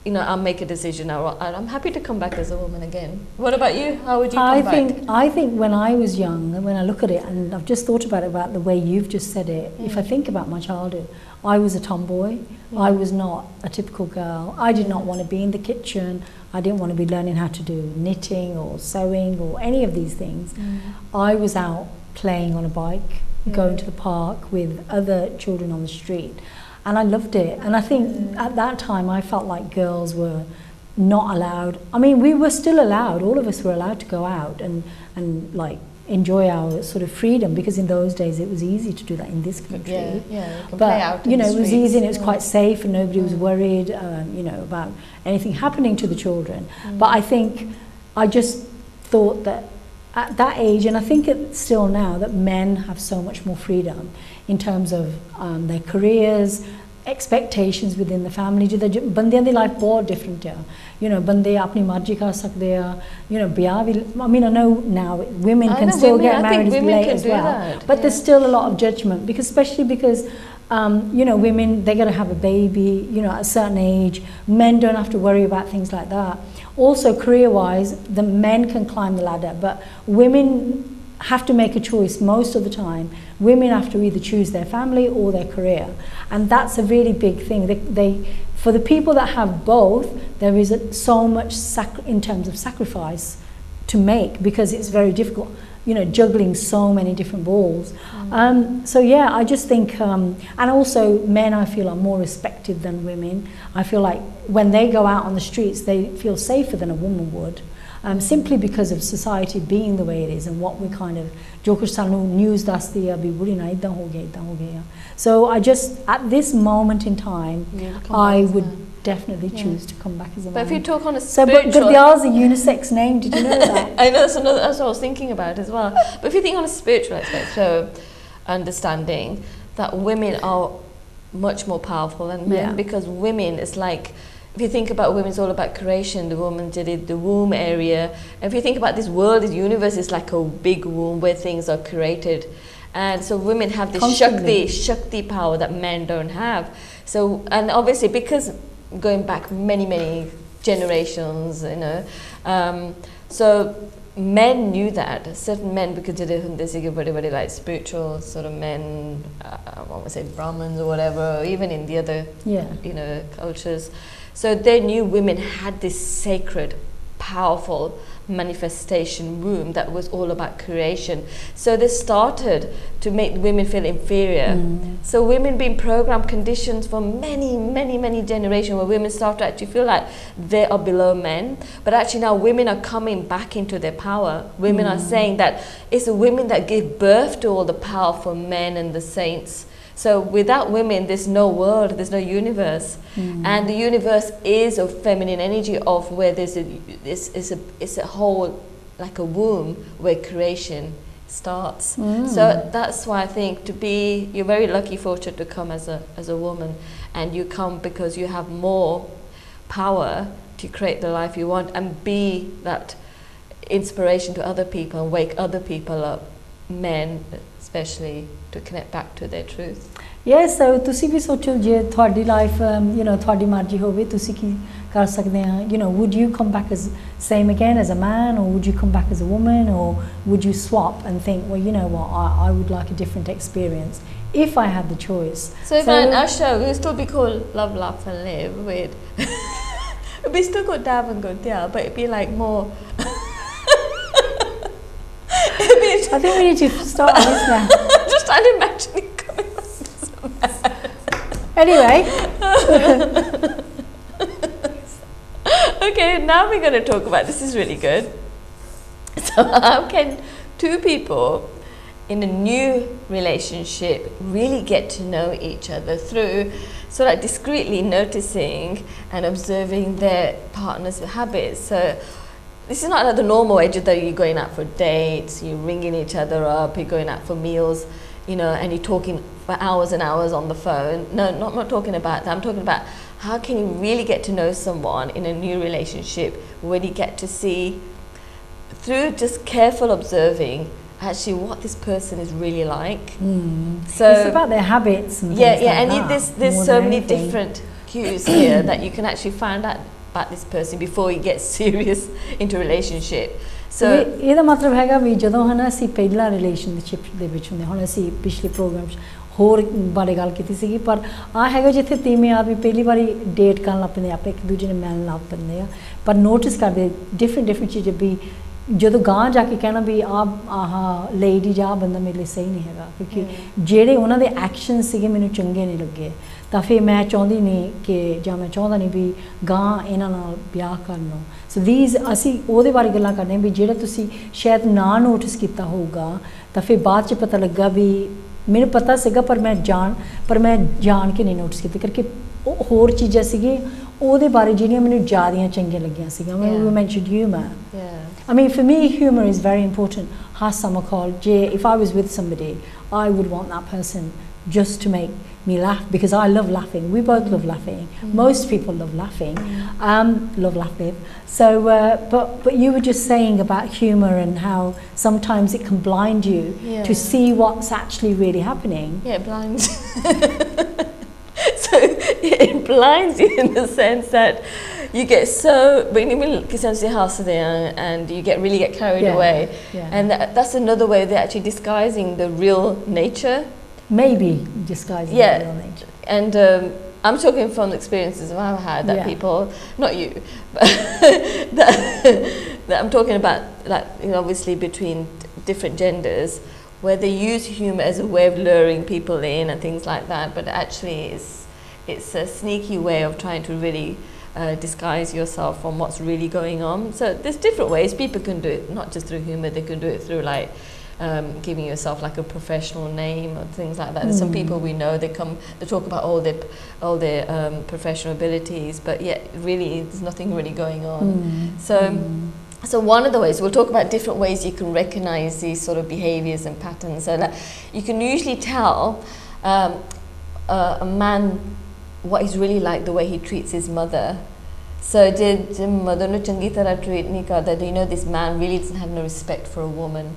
you know, I'll make a decision. I'm happy to come back as a woman again. What about you? How would you come back? I think when I was young, when I look at it, and I've just thought about the way you've just said it, if I think about my childhood, I was a tomboy. I was not a typical girl. I did not want to be in the kitchen. I didn't want to be learning how to do knitting or sewing or any of these things. I was out playing on a bike, going to the park with other children on the street. And I loved it. And I think at that time I felt like girls were not allowed. I mean, we were still allowed. All of us were allowed to go out and like enjoy our sort of freedom, because in those days it was easy to do that in this country. You can but play out you know, it was easy and it was quite safe, and nobody was worried, you know, about anything happening to the children. But I think I just thought that at that age, and I think it's still now, that men have so much more freedom in terms of their careers, expectations within the family. ਜਿੱਦਾਂ ਬੰਦਿਆਂ ਦੀ life ਬਹੁਤ different ਆ, you know, ਬੰਦੇ ਆਪਣੀ ਮਰਜ਼ੀ ਕਰ ਸਕਦੇ ਆ, you know, ਵਿਆਹ ਵੀ, I mean, I know now women can still get married as late as well, but there's still a lot of judgment, because especially because you know, women, they're going to have a baby, you know, at a certain age. Men don't have to worry about things like that. Also, career-wise, the men can climb the ladder, but women have to make a choice most of the time. Women have to either choose their family or their career, and that's a really big thing. For the people that have both, there is so much in terms of sacrifice to make, because it's very difficult, you know, juggling so many different balls. So yeah, I just think, and also men, I feel, are more respected than women. I feel like when they go out on the streets, they feel safer than a woman would. Simply because of society being the way it is, and what we kind of जो कुछ सानू news दसदी है अभी बुरी ना इतना हो गया. So I just, at this moment in time, I would definitely choose to come back as a man. But if you talk on a spiritual... So, but Gurdial's a unisex name, did you know that? I know, so that's what I was thinking about as well. But if you think on a spiritual aspect, so understanding that women are much more powerful than men, because women is like, if you think about women, it's all about creation. The woman did it, the womb area. And if you think about this world, this universe is like a big womb where things are created. And so women have this Shakti power that men don't have. So, and obviously because going back many generations, you know, so men knew that. Certain men, because they like spiritual sort of men, I want to say Brahmins or whatever, even in the other, you know, cultures. So they knew women had this sacred, powerful manifestation womb that was all about creation. So they started to make women feel inferior. So women being programmed conditions for many generations, where women start to actually feel like they are below men. But actually now women are coming back into their power. Women are saying that it's the women that give birth to all the powerful men and the saints. So without women, there's no world, there's no universe. And the universe is of feminine energy, of where there's it's a whole, like a womb where creation starts. So that's why I think you're very lucky, fortunate to come as a woman, and you come because you have more power to create the life you want and be that inspiration to other people and wake other people up, men especially, to connect back to their truth. Yes, so ਤੁਸੀਂ ਵੀ ਸੋਚੋ ਜੇ ਤੁਹਾਡੀ life, you know, ਤੁਹਾਡੀ ਮਰਜ਼ੀ ਹੋਵੇ ਤੁਸੀਂ ਕੀ ਕਰ ਸਕਦੇ ਆ, you know, would you come back as same again as a man, or would you come back as a woman, or would you swap and think, well, you know what, I would like a different experience if I had the choice. So if our show will still be called Love, Laugh and Live with it'd be still got Dav and Godia, but it'd be like more I think we need to start on this now. Just trying to imagine it coming up. Anyway. Okay, now we're going to talk about, this is really good. So how can two people in a new relationship really get to know each other through sort of discreetly noticing and observing their partner's habits? So this is not like the normal way that you're going out for dates, you're ringing each other up, you're going out for meals, you know, and you're talking for hours and hours on the phone. No, not talking about that. I'm talking about how can you really get to know someone in a new relationship when you get to see, through just careful observing, actually what this person is really like. So it's about their habits and things and that, there's so many different cues here that you can actually find out about this person before you get serious into a relationship. So ਇਹਦਾ ਮਤਲਬ ਹੈਗਾ ਵੀ ਜਦੋਂ ਹਨਾ ਅਸੀਂ ਪਹਿਲਾ relationship ਦੇ ਵਿੱਚ ਹੁੰਦੇ, ਹੁਣ ਅਸੀਂ ਪਿਛਲੇ ਪ੍ਰੋਗਰਾਮ 'ਚ ਹੋਰ ਬਾਰੇ ਗੱਲ ਕੀਤੀ ਸੀਗੀ, ਪਰ ਆ ਹੈਗਾ ਜਿੱਥੇ ਤੀਵੇਂ ਆਦਮੀ ਪਹਿਲੀ ਵਾਰੀ ਡੇਟ ਕਰਨ ਲੱਗ ਪੈਂਦੇ, ਆਪੇ ਇੱਕ ਦੂਜੇ ਨੂੰ ਮਿਲਣ ਲੱਗ ਪੈਂਦੇ ਆ, ਪਰ ਨੋਟਿਸ ਕਰਦੇ ਡਿਫਰੈਂਟ ਚੀਜ਼ਾਂ ਵੀ ਜਦੋਂ ਗਾਂਹ ਜਾ ਕੇ ਕਹਿਣਾ ਵੀ ਆਹ ਲੇਡੀ ਜਾਂ ਬੰਦਾ ਮੇਰੇ ਲਈ ਸਹੀ ਨਹੀਂ ਹੈਗਾ, ਕਿਉਂਕਿ ਜਿਹੜੇ ਉਹਨਾਂ ਦੇ ਐਕਸ਼ਨ ਸੀਗੇ ਮੈਨੂੰ ਚੰਗੇ ਨਹੀਂ ਲੱਗੇ, ਤਾਂ ਫਿਰ ਮੈਂ ਚਾਹੁੰਦੀ ਨਹੀਂ ਕਿ ਜਾਂ ਮੈਂ ਚਾਹੁੰਦਾ ਨਹੀਂ ਵੀ ਗਾਂਹ ਇਹਨਾਂ ਨਾਲ ਵਿਆਹ ਕਰ ਲਓ. ਸੋ ਦੀਜ਼ ਅਸੀਂ ਉਹਦੇ ਬਾਰੇ ਗੱਲਾਂ ਕਰਦੇ ਹਾਂ ਵੀ ਜਿਹੜਾ ਤੁਸੀਂ ਸ਼ਾਇਦ ਨਾ ਨੋਟਿਸ ਕੀਤਾ ਹੋਊਗਾ, ਤਾਂ ਫਿਰ ਬਾਅਦ 'ਚ ਪਤਾ ਲੱਗਾ ਵੀ ਮੈਨੂੰ ਪਤਾ ਸੀਗਾ ਪਰ ਮੈਂ ਜਾਣ ਕੇ ਨਹੀਂ ਨੋਟਿਸ ਕੀਤੀ, ਕਰਕੇ ਉਹ ਹੋਰ ਚੀਜ਼ਾਂ ਸੀਗੀਆਂ ਉਹਦੇ ਬਾਰੇ ਜਿਹੜੀਆਂ ਮੈਨੂੰ ਜ਼ਿਆਦੀਆਂ ਚੰਗੀਆਂ ਲੱਗੀਆਂ ਸੀਗੀਆਂ. We mentioned humor. I mean, for me, humor is very important. Hasama called if I was with somebody, I would want that person just to make me laugh, because I love laughing. We both love laughing. Most people love laughing. Love laughing. So, but you were just saying about humor and how sometimes it can blind you to see what's actually really happening. Yeah, it blinds. blinds you in the sense that you get so and you really get carried away. And that's another way they're actually disguising the real nature. Maybe disguising the real nature. And I'm talking from the experiences I've had that people, not you, but that I'm talking about, like, you know, obviously between different genders, where they use humour as a way of luring people in and things like that, but actually it's a sneaky way of trying to really disguise yourself from what's really going on. So there's different ways people can do it, not just through humour, they can do it through like giving yourself like a professional name or things like that. There's some people we know, they talk about all their professional abilities, but yet really there's nothing really going on. So one of the ways, we'll talk about different ways you can recognize these sort of behaviors and patterns. So that you can usually tell a man what he's really like the way he treats his mother. So did mother nu changi tarah treat nahi karda, you know this man really doesn't have no respect for a woman.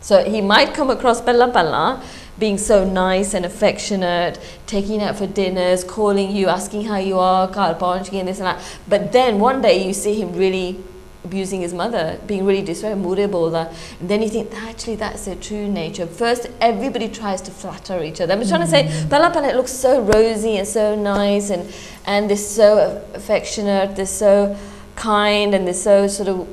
So he might come across pella being so nice and affectionate, taking you out for dinners, calling you, asking how you are, and this and that. But then one day you see him really abusing his mother, being really disrespectful, and then you think actually that's their true nature. First, everybody tries to flatter each other. I'm trying to say, pella it looks so rosy and so nice, and they're so affectionate, they're so kind, and they're so sort of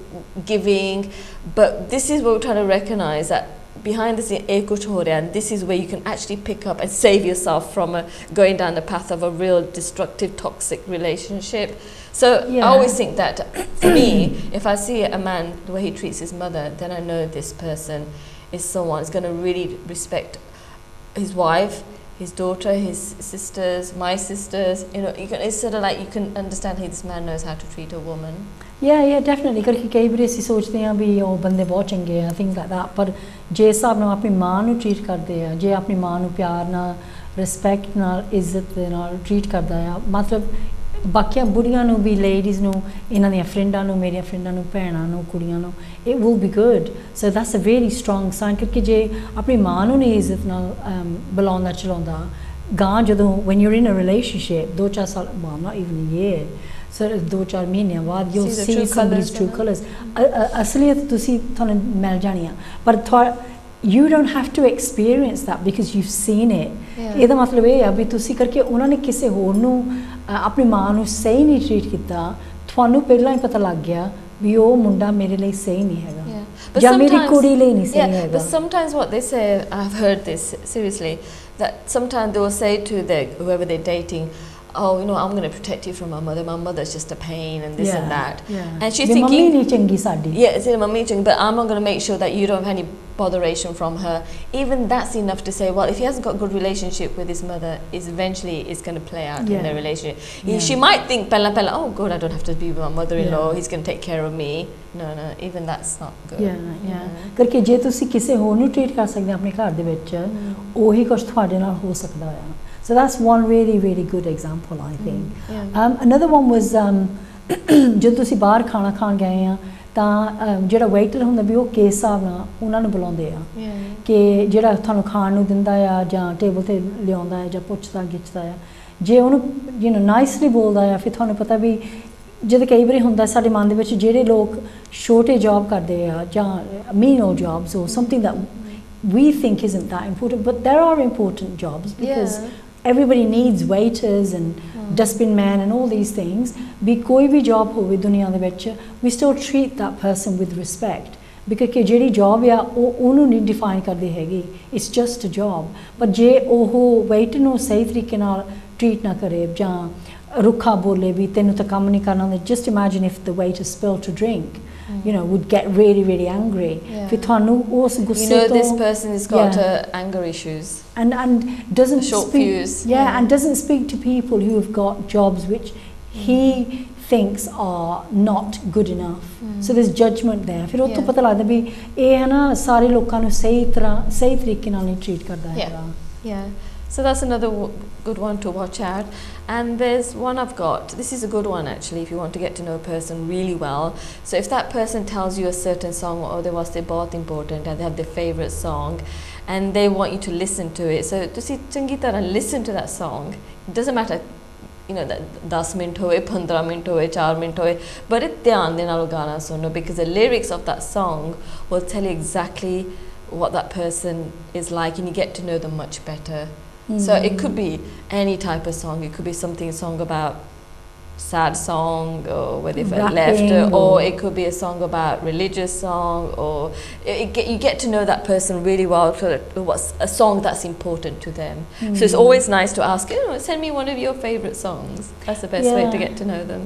giving. But this is what we're trying to recognize, that behind the scene, and this is where you can actually pick up and save yourself from going down the path of a real destructive, toxic relationship. So I always think that for me, if I see a man, the way he treats his mother, then I know this person is someone who's going to really respect his wife, his daughter, his sisters, my sisters. You know, it's sort of like you can understand how this man knows how to treat a woman. Yeah, definitely. क्योंकि कई बार ऐसी सोचते हैं भी वो बंदे बहुत चंगे हैं, things like that. पर जे हिसाब नाल अपनी मां नू ट्रीट करते हैं, जे अपनी मां नू प्यार नाल, रिस्पैक्ट नाल, इज्जत नाल ट्रीट करदा है, मतलब बाकियां बुढ़ियां नू भी, लेडीज़ नू, इन्हां दियां फ्रेंडां नू, मेरियां फ्रेंडां नू, भैणां नू, कुड़ियां नू, it will be good. So that's a very strong sign. क्योंकि जे अपनी मां नू नहीं इज्जत नाल बुलाउंदा चलाउंदा, गां जदों when you're in a relationship, 2-4 साल, well, not even a year, so 2-4 महीनों बाद you'll see somebody's true colours. असलियत तुसी थानू मिल जानी है, पर you don't have to experience that because you've seen it. ਇਹਦਾ ਮਤਲਬ ਇਹ ਆ ਵੀ ਤੁਸੀਂ ਕਰਕੇ ਉਹਨਾਂ ਨੇ ਕਿਸੇ ਹੋਰ ਨੂੰ ਆਪਣੀ ਮਾਂ ਨੂੰ ਸਹੀ ਨਹੀਂ ਟ੍ਰੀਟ ਕੀਤਾ, ਤੁਹਾਨੂੰ ਪਹਿਲਾਂ ਹੀ ਪਤਾ ਲੱਗ ਗਿਆ ਵੀ ਉਹ ਮੁੰਡਾ ਮੇਰੇ ਲਈ ਸਹੀ ਨਹੀਂ ਹੈਗਾ ਜਾਂ ਮੇਰੀ ਕੁੜੀ ਲਈ ਨਹੀਂ ਸਹੀ ਹੈਗਾ. But sometimes what they say, I've heard this seriously, that sometimes they will say to whoever they're dating, oh, you know, I'm going to protect you from my mother. My mother's just a pain and this and that. And she's thinking, but I'm not going to make sure that you don't have any botheration from her. Even that's enough to say, well, if he hasn't got a good relationship with his mother, eventually it's going to play out in their relationship. She might think, pella, oh God, I don't have to be with my mother-in-law. He's going to take care of me. No, even that's not good. Because ਜੇ ਤੁਸੀਂ ਕਿਸੇ ਹੋਰ ਨੂੰ treat ਕਰ ਸਕਦੇ ਆਪਣੇ ਘਰ ਦੇ ਵਿੱਚ, ਉਹੀ ਕੁਝ ਤੁਹਾਡੇ ਨਾਲ ਹੋ ਸਕਦਾ ਹੈ. So that's one really, really good example, I think. Another one was ਜਦੋਂ ਤੁਸੀਂ ਬਾਹਰ ਖਾਣਾ ਖਾਣ ਗਏ ਆ ਤਾਂ ਜਿਹੜਾ ਵੇਟਰ ਹੁੰਦਾ ਵੀ ਉਹ ਕਿਸ ਹਿਸਾਬ ਨਾਲ ਉਹਨਾਂ ਨੂੰ ਬੁਲਾਉਂਦੇ ਆ ਕਿ ਜਿਹੜਾ ਤੁਹਾਨੂੰ ਖਾਣ ਨੂੰ ਦਿੰਦਾ ਆ ਜਾਂ ਟੇਬਲ ਤੇ ਲਿਆਉਂਦਾ ਹੈ ਜਾਂ ਪੁੱਛਦਾ ਗਿੱਛਦਾ ਆ, ਜੇ ਉਹਨੂੰ ਨਾਈਸਲੀ ਬੋਲਦਾ ਆ, ਫਿਰ ਤੁਹਾਨੂੰ ਪਤਾ ਵੀ जब कई बार होंदा साडे मन दे विच जेहड़े लोग छोटे जॉब करते हैं जां menial jobs or something that we think isn't that important, but there are important jobs because everybody needs waiters and dustbin man and all these things. भी कोई भी job होवे दुनिया दे विच, we still treat that person with respect because कि जेहड़ी job या ਉਹਨੂੰ नहीं define करदे हैगी, it's just a job. but जे ਉਹ waiter ਨੂੰ सही तरीके नाल treat ना करे जां रुखा बोले भी तेनू तो काम नहीं करना, just imagine if the waiter spilled a drink, you know, would get really, really angry. फिर थानू उस गुस्से तो, you know, this person has got anger issues and doesn't short speak, fuse. And doesn't speak to people who have got jobs which he thinks are not good enough. So there's judgment there. फिर उतो पता लगता भी ये है ना सारे लोगों को सही तरीके नाल नहीं treat करता है. So that's another good one to watch out. And there's one I've got. This is a good one actually if you want to get to know a person really well. So if that person tells you a certain song or they was both important and they have their favourite song and they want you to listen to it. So to see changi tarah listen to that song. It doesn't matter you know, that 10 minute ਹੋਏ 15 minute ਹੋਏ 4 minute ਹੋਏ ਬੜੇ ਧਿਆਨ ਦੇ ਨਾਲ ਗਾਣਾ ਸੁਣੋ because the lyrics of that song will tell you exactly what that person is like and you get to know them much better. So it could be any type of song. It could be song about sad song or where they felt left, or it could be a song about religious song, or you get to know that person really well, what's a song that's important to them. So it's always nice to ask, you know, send me one of your favorite songs. That's the best way to get to know them.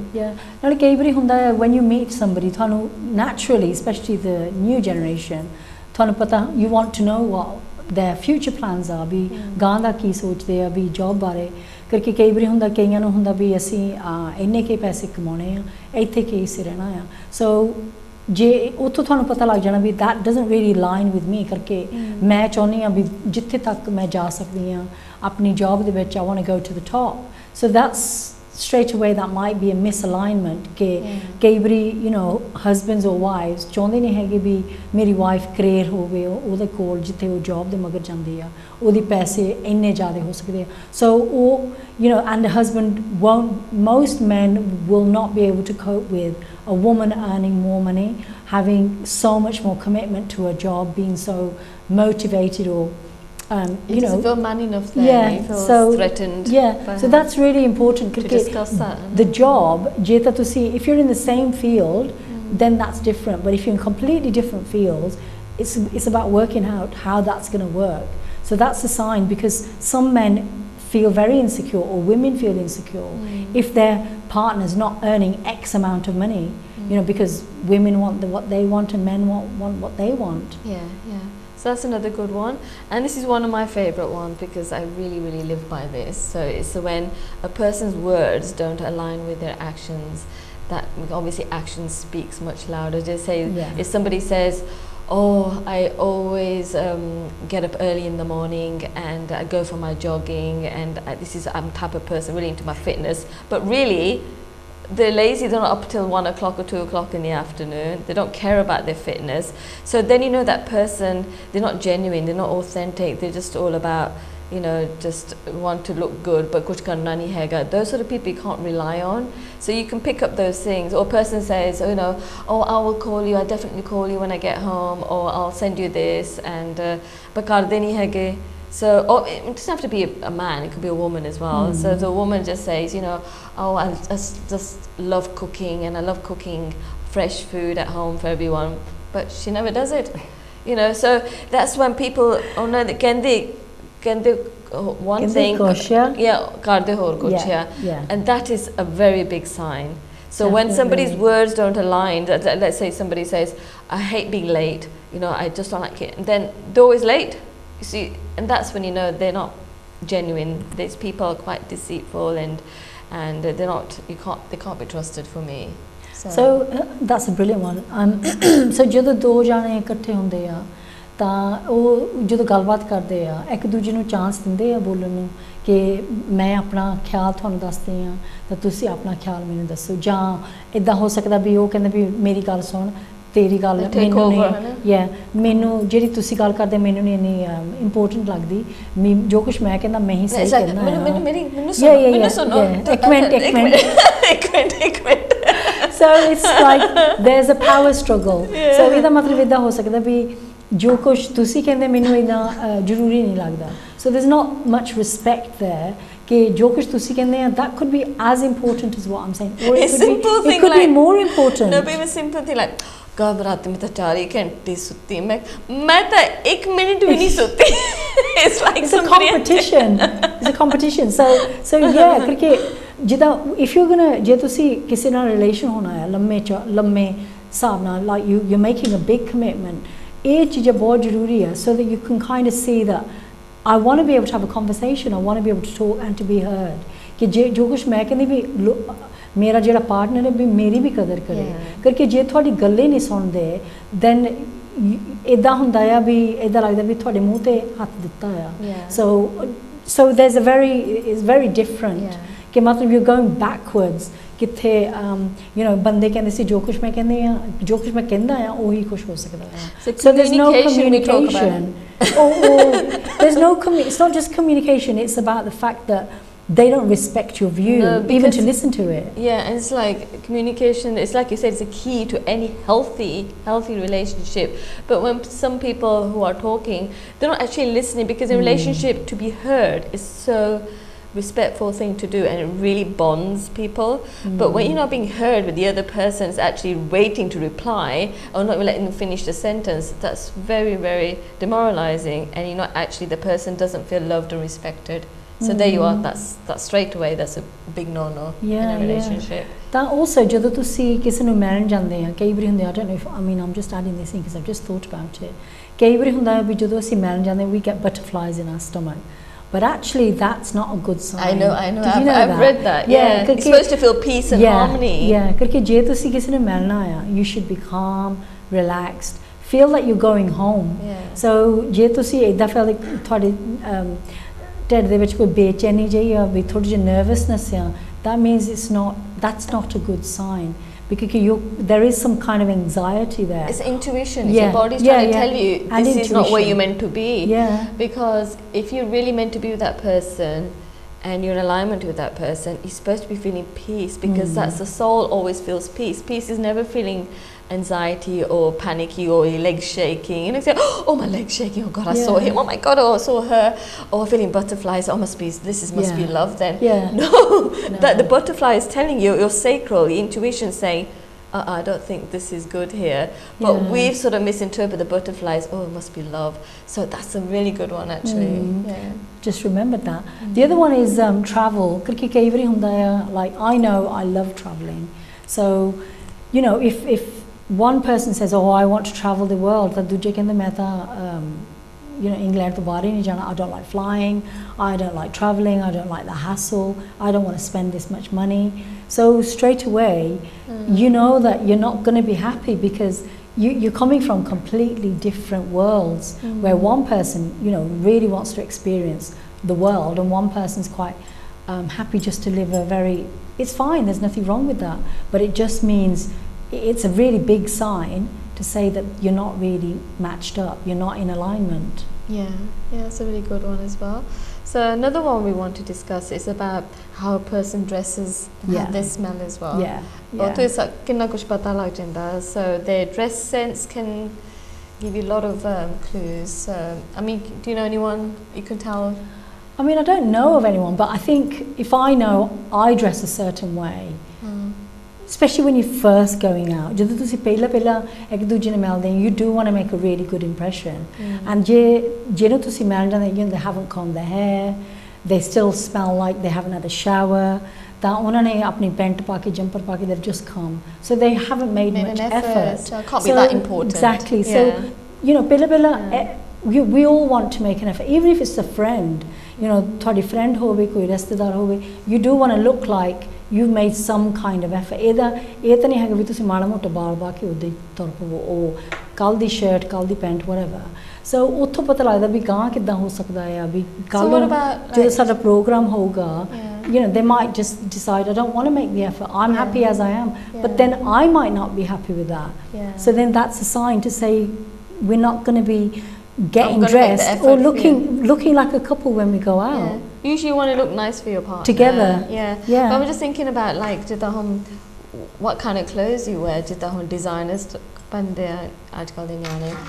Naale kai bari hunda hai when you meet somebody thanu naturally, especially the new generation, thanu pata you want to know what their future plans are, ਵੀ ਗਾਂ ਦਾ ਕੀ ਸੋਚਦੇ ਆ, ਵੀ job ਬਾਰੇ ਕਰਕੇ ਕਈ ਵਾਰੀ ਹੁੰਦਾ ਕਈਆਂ ਨੂੰ ਹੁੰਦਾ ਵੀ ਅਸੀਂ ਇੰਨੇ ਕੇ ਪੈਸੇ ਕਮਾਉਣੇ ਆ ਇੱਥੇ ਕੀ ਸੇ ਰਹਿਣਾ ਆ ਸੋ ਜੇ ਉੱਥੋਂ ਤੁਹਾਨੂੰ ਪਤਾ ਲੱਗ ਜਾਣਾ ਵੀ that doesn't really align with me ਕਰਕੇ ਮੈਂ ਚਾਹੁੰਦੀ ਆ ਵੀ ਜਿੱਥੇ ਤੱਕ ਮੈਂ ਜਾ ਸਕਦੀ ਆ ਆਪਣੀ ਜੌਬ ਦੇ ਵਿੱਚ I want to go to the top so that's straight away that might be a misalignment ਕਿ ਕਈ ਵਾਰੀ you know husbands or wives ਚਾਹੁੰਦੇ ਨਹੀਂ ਹੈਗੇ ਵੀ ਮੇਰੀ wife career ਹੋਵੇ ਉਹਦੇ ਕੋਲ ਜਿੱਥੇ ਉਹ ਜੌਬ ਦੇ ਮਗਰ ਜਾਂਦੀ ਆ ਉਹਦੀ ਪੈਸੇ ਇੰਨੇ ਜ਼ਿਆਦਾ ਹੋ ਸਕਦੇ ਆ so ਉਹ you know and the husband won't most men will not be able to cope with a woman earning more money having so much more commitment to a job being so motivated or you know, feel man enough there. You feel threatened. So that's really important to discuss that. The job, if you're in the same field, then that's different. But if you're in completely different fields, it's about working out how that's going to work. So that's a sign because some men feel very insecure or women feel insecure if their partner's not earning X amount of money. You know, because women want what they want and men want what they want. So that's another good one, and this is one of my favourite ones because I really live by this. So it's when a person's words don't align with their actions. That obviously action speaks much louder. Just say if somebody says, oh, I always get up early in the morning and I go for my jogging and I'm the type of person really into my fitness, but really they're lazy, they're not up till 1 o'clock or 2 o'clock in the afternoon, they don't care about their fitness. So then you know that person, they're not genuine, they're not authentic, they're just all about, you know, just want to look good but kuch karna nahi hega. Those sort of people you can't rely on. So you can pick up those things. Or a person says, oh, you know, oh, I will call you, I definitely call you when I get home, or I'll send you this, and but karde nahi hege. So it doesn't have to be a man, it could be a woman as well. So the woman just says, you know, oh, I just love cooking and I love cooking fresh food at home for everyone, but she never does it. You know, so that's when people, oh no, kende one thing, karde hor kuch, and that is a very big sign. So when somebody's words don't align, let's say somebody says, I hate being late, you know, I just don't like it, and then they're always late. You see, and that's when you know they're not genuine. These people are quite deceitful, and they're not. They can't be trusted for me. So that's a brilliant one. So ਜਦੋਂ ਦੋ ਜਾਣੇ ਇਕੱਠੇ ਹੁੰਦੇ ਆ ਤਾਂ ਉਹ ਜਦੋਂ ਗੱਲਬਾਤ ਕਰਦੇ ਆ ਇੱਕ ਦੂਜੇ ਨੂੰ ਚਾਂਸ ਦਿੰਦੇ ਆ ਬੋਲਣ ਨੂੰ ਕਿ ਮੈਂ ਆਪਣਾ ਖਿਆਲ ਤੁਹਾਨੂੰ ਦੱਸਦੀ ਆ ਤਾਂ ਤੁਸੀਂ ਆਪਣਾ ਖਿਆਲ ਮੈਨੂੰ ਦੱਸੋ ਜਾਂ ਇਦਾਂ ਹੋ ਸਕਦਾ ਵੀ ਉਹ ਕਹਿੰਦੇ ਵੀ ਮੇਰੀ ਗੱਲ ਸੁਣ ਤੇਰੀ ਗੱਲ ਮੈਨੂੰ ਨਹੀਂ ਮੈਨੂੰ ਜਿਹੜੀ ਤੁਸੀਂ ਗੱਲ ਕਰਦੇ ਮੈਨੂੰ ਨਹੀਂ ਇੰਨੀ ਇੰਪੋਰਟੈਂਟ ਲੱਗਦੀ ਜੋ ਕੁਝ ਮੈਂ ਕਹਿੰਦਾ ਮੈਂ ਹੀ ਸਹੀ ਕਹਿੰਦਾ ਮੈਨੂੰ ਸੁਣੋ ਇੱਕ minute so it's like there's a power struggle so ਇਹਦਾ ਮਤਲਬ ਇਦਾਂ ਹੋ ਸਕਦਾ ਵੀ ਜੋ ਕੁਝ ਤੁਸੀਂ ਕਹਿੰਦੇ ਮੈਨੂੰ ਇਦਾਂ ਜ਼ਰੂਰੀ ਨਹੀਂ ਲੱਗਦਾ so there's not much respect there ਕਿ ਜੋ ਕੁਝ ਤੁਸੀਂ ਕਹਿੰਦੇ ਆ that could be as important as what I'm saying or it could be more important no but even simple thing like कब रात में तो 4 घंटे सोती मैं तो 1 मिनट भी नहीं सोती it's like it's a competition so yeah क्योंकि जिदा if you're gonna जे तुसी किसी नाल रिलेशन होना है लम्मे हिसाब नाल like you're making a big commitment ये चीज़ बहुत ज़रूरी है so that you can kind of see that I want to be able to have a conversation I want to be able to talk and to be heard कि जो कुछ मैं कहनी भी मेरा ਜਿਹੜਾ ਪਾਰਟਨਰ ਹੈ ਵੀ ਮੇਰੀ ਵੀ ਕਦਰ ਕਰੇ ਕਰਕੇ ਜੇ ਤੁਹਾਡੀ ਗੱਲੇ ਨਹੀਂ ਸੁਣਦੇ then ਇਦਾਂ ਹੁੰਦਾ ਆ ਵੀ ਇਦਾਂ ਲੱਗਦਾ ਵੀ ਤੁਹਾਡੇ ਮੂੰਹ ਤੇ ਹੱਥ ਦਿੱਤਾ ਆ so there's it's very different ਕਿ ਮਤਲਬ you're going backwards ਕਿੱਥੇ you know ਬੰਦੇ ਕਹਿੰਦੇ ਸੀ ਜੋ ਕੁਝ ਮੈਂ ਕਹਿੰਦੇ ਆ ਜੋ ਕੁਝ ਮੈਂ ਕਹਿੰਦਾ ਆ ਉਹੀ ਕੁਝ ਹੋ ਸਕਦਾ ਆ so there's no communication there's no it's not just communication it's about the fact that they don't respect your view, even to listen to it. Yeah, and it's like communication, it's like you said, it's a key to any healthy relationship. But when some people who are talking, they're not actually listening, because a relationship, to be heard is so respectful thing to do, and it really bonds people. But when you're not being heard, with the other person is actually waiting to reply or not letting them finish the sentence, that's very, very demoralizing, and you're not actually, the person doesn't feel loved and respected. So there you are, that's straight away, that's a big no-no in a relationship. That also, ਜਦੋਂ ਤੁਸੀਂ ਕਿਸੇ ਨੂੰ ਮਿਲਣ ਜਾਂਦੇ ਆ, ਕਈ ਵਾਰੀ ਹੁੰਦੇ, I don't know if, I mean, I'm just adding this in because I've just thought about it. ਕਈ ਵਾਰੀ ਹੁੰਦਾ ਵੀ ਜਦੋਂ ਅਸੀਂ ਮਿਲਣ ਜਾਂਦੇ, we get butterflies in our stomach. But actually, that's not a good sign. I know. Did you know I've read that. Yeah, it's supposed to feel peace and harmony. Yeah, because ਜੇ ਤੁਸੀਂ ਕਿਸੇ ਨੂੰ ਮਿਲਣਾ ਆ, you should be calm, relaxed, feel like you're going home. Yeah. So ਜੇ ਤੁਸੀਂ ਏਦਾਂ feel like ਤੁਹਾਡੇ ਢਿੱਡ ਦੇ ਵਿੱਚ ਕੋਈ ਬੇਚੈਨੀ ਜਿਹੀ ਆ, ਵੀ ਥੋੜੀ ਜਿਹੀ nervousness ਆ, that means that's not a good sign, because there is some kind of anxiety there. It's intuition. It's your body's trying to tell you this is not where you're meant to be. Yeah. Because if you're really meant to be with that person and you're in alignment with that person, you're supposed to be feeling peace, because that's the soul always feels peace. Peace is never feeling anxiety or panicky or your legs shaking. You know, say, oh, my leg's shaking. Oh God, I saw him. Oh my God, I saw her. Oh, I'm feeling butterflies. Oh, must be love then. Yeah. No, that the butterfly is telling you, your sacral, your intuition saying, I don't think this is good here. But we've sort of misinterpreted the butterflies. Oh, it must be love. So that's a really good one, actually. Yeah. Just remember that. The other one is travel. Because ਕਈ ਵਾਰੀ ਹੁੰਦਾ ਆ, like, I know I love traveling. So, you know, if one person says, oh, I want to travel the world, ਤਾਂ ਦੂਜੇ ਕਹਿੰਦੇ ਮੈਂ ਤਾਂ you know, England ਤੋਂ ਬਾਹਰ ਹੀ ਨਹੀਂ ਜਾਣਾ, I don't like flying, I don't like traveling, I don't like the hassle, I don't want to spend this much money. So straight away, you know that you're not going to be happy, because you're coming from completely different worlds, where one person, you know, really wants to experience the world, and one person's quite happy just to live a very, it's fine, there's nothing wrong with that, but it just means it's a really big sign to say that you're not really matched up, you're not in alignment. Yeah, it's a really good one as well. So another one we want to discuss is about how a person dresses, how they smell as well. So their dress sense can give you a lot of clues. I mean, do you know anyone you can tell? I mean, I don't know of anyone, but I think if I know I dress a certain way, especially when you're first going out, ਜਦੋਂ ਤੁਸੀਂ ਪਹਿਲਾਂ ਇੱਕ ਦੂਜੇ ਨੂੰ ਮਿਲਦੇ, you do want to make a really good impression. And ਜਿਹਨੂੰ ਤੁਸੀਂ ਮਿਲਣ ਜਾਂਦੇ, you know, they haven't combed their hair, they still smell like they haven't had a shower, ਤਾਂ ਉਹਨਾਂ ਨੇ ਆਪਣੀ ਪੈਂਟ ਪਾ ਕੇ, ਜੰਪਰ ਪਾ ਕੇ, they've just come. So they haven't made much effort. So it can't be that important. Exactly. So, you know, ਪਹਿਲਾਂ we all want to make an effort, even if it's a friend. You know, ਤੁਹਾਡੀ friend ਹੋਵੇ, ਕੋਈ ਰਿਸ਼ਤੇਦਾਰ ਹੋਵੇ, you do want to look like you've made some kind of effort. ਇਹ ਤਾਂ ਨਹੀਂ ਹੈਗਾ ਵੀ ਤੁਸੀਂ ਮਾੜਾ ਮੋਟਾ ਬਾਲ ਪਾ ਕੇ ਉੱਦਾਂ ਹੀ ਤੁਰ ਪਵੋ, ਉਹ ਕੱਲ੍ਹ ਦੀ ਸ਼ਰਟ, ਕੱਲ੍ਹ ਦੀ ਪੈਂਟ, whatever. So ਉੱਥੋਂ ਪਤਾ ਲੱਗਦਾ ਵੀ ਗਾਂ ਕਿੱਦਾਂ ਹੋ ਸਕਦਾ ਆ, ਵੀ ਕੱਲ੍ਹ ਨੂੰ ਜਦੋਂ ਸਾਡਾ ਪ੍ਰੋਗਰਾਮ ਹੋਊਗਾ, you know, they might just decide, I don't want to make the effort, I'm happy as I am, but then I might not be happy with that. So then that's a sign to say we're not going to be getting dressed or looking like a couple when we go out. Usually you want to look nice for your partner. Together. But I'm just thinking about, like, what kind of clothes you wear. Designers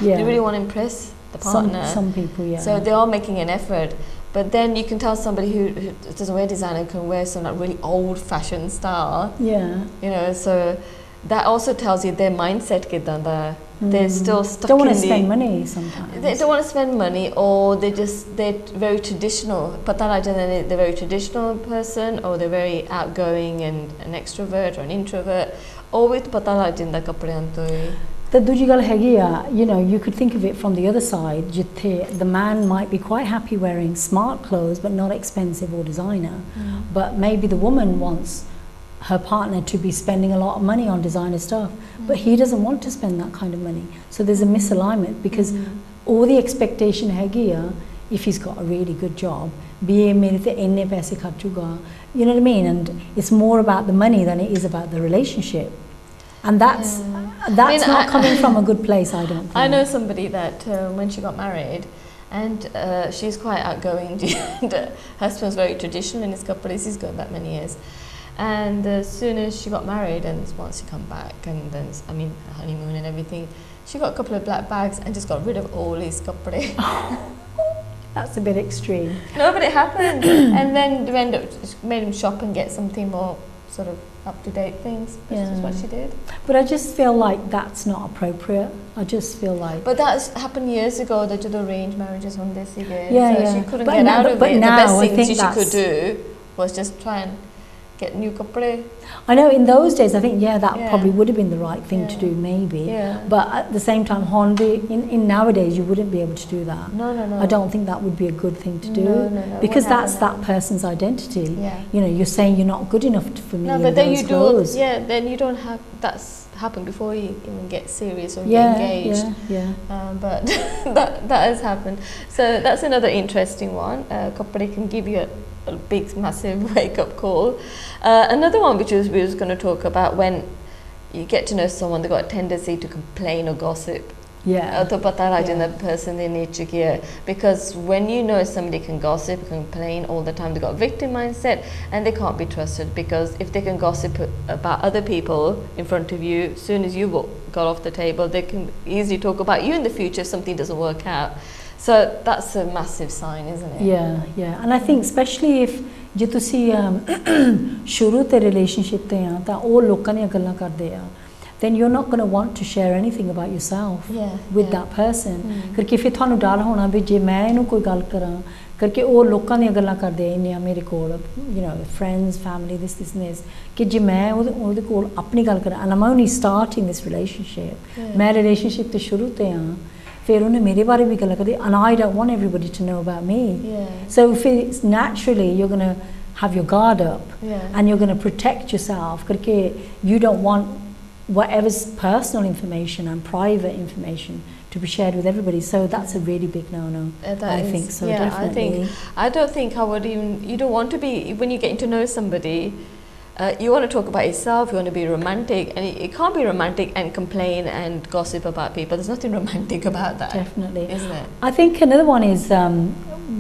you really want to impress the partner. Some people, So they are making an effort. But then you can tell somebody who doesn't wear designer can wear some like really old-fashioned style. You know, so that also tells you their mindset they're still stuck. Don't want to spend money sometimes. They don't want to spend money, or they're very traditional. They're very traditional person, or they're very outgoing and an extrovert or an introvert. Or with The ਦੂਜੀ ਗੱਲ ਹੈਗੀ ਆ, you know, you could think of it from the other side, ਜਿੱਥੇ the man might be quite happy wearing smart clothes but not expensive or designer, but maybe the woman wants her partner to be spending a lot of money on designer stuff, but he doesn't want to spend that kind of money. So there's a misalignment, because all the expectation ਹੈਗੀ ਆ, if he's got a really good job, ਵੀ ਇਹ ਮੇਰੇ ਤੇ ਇੰਨੇ ਪੈਸੇ ਖਰਚੂਗਾ, you know what I mean? And it's more about the money than it is about the relationship. And that's not coming from a good place, I don't think. I know somebody that when she got married, And she's quite outgoing. And husband's very traditional in his kapades. He's going back many years. And as soon as she got married, and once she come back, and then honeymoon and everything, she got a couple of black bags and just got rid of all his kapade. That's a bit extreme. No, but it happened. And then made him shop and get something more sort of up-to-date things. That's just what she did. But I just feel like that's not appropriate. I just feel like... But that's happened years ago. They did arranged marriages on this again. Yeah, so she couldn't get out of it. The best thing she could do was just try and get new kapade. I know in those days, I think, that probably would have been the right thing to do, maybe. Yeah. But at the same time, in nowadays, you wouldn't be able to do that. No. I don't think that would be a good thing to do. No. Because that's that person's identity. Yeah. You know, you're saying you're not good enough for me. No, but then you do. Yeah, then you don't have. That's happened before you even get serious or get engaged. But that has happened. So that's another interesting one. Kapade can give you a big, massive wake-up call. Another one which we was going to talk about, when you get to know someone, they've got a tendency to complain or gossip. To pata the person in nature, because when you know somebody can gossip, complain all the time, they've got a victim mindset and they can't be trusted, because if they can gossip about other people in front of you, as soon as you got off the table, they can easily talk about you in the future if something doesn't work out. So that's a massive sign, isn't it? Yeah. And I think especially if je tusi shuru te relationship te aa ta oh lokan diyan gallan karde aa, then you're not going to want to share anything about yourself with that person. Karke fir thanu dar hona bhi je main enu koi gal kara karke oh lokan diyan gallan karde inne mere kol, you know, friends, family, this and this, कि जे मैं ਉਹਦੇ ਕੋਲ ਆਪਣੀ ਗੱਲ ਕਰਾਂ, and I'm only starting this relationship, मैं relationship ਤੇ ਸ਼ੁਰੂ ਤੇ ਆਂ, फिर उन्हें मेरे बारे भी गल्ला करदी, and I don't want everybody to know about me. So if it's naturally you're going to have your guard up and you're going to protect yourself करके you don't want whatever's personal information and private information to be shared with everybody. So that's a really big no-no. I think so, definitely. I don't think I would even, you don't want to be, when you're getting to know somebody, you want to talk about yourself, you want to be romantic, and you can't be romantic and complain and gossip about people. There's nothing romantic about that. Definitely. Isn't it? I think another one is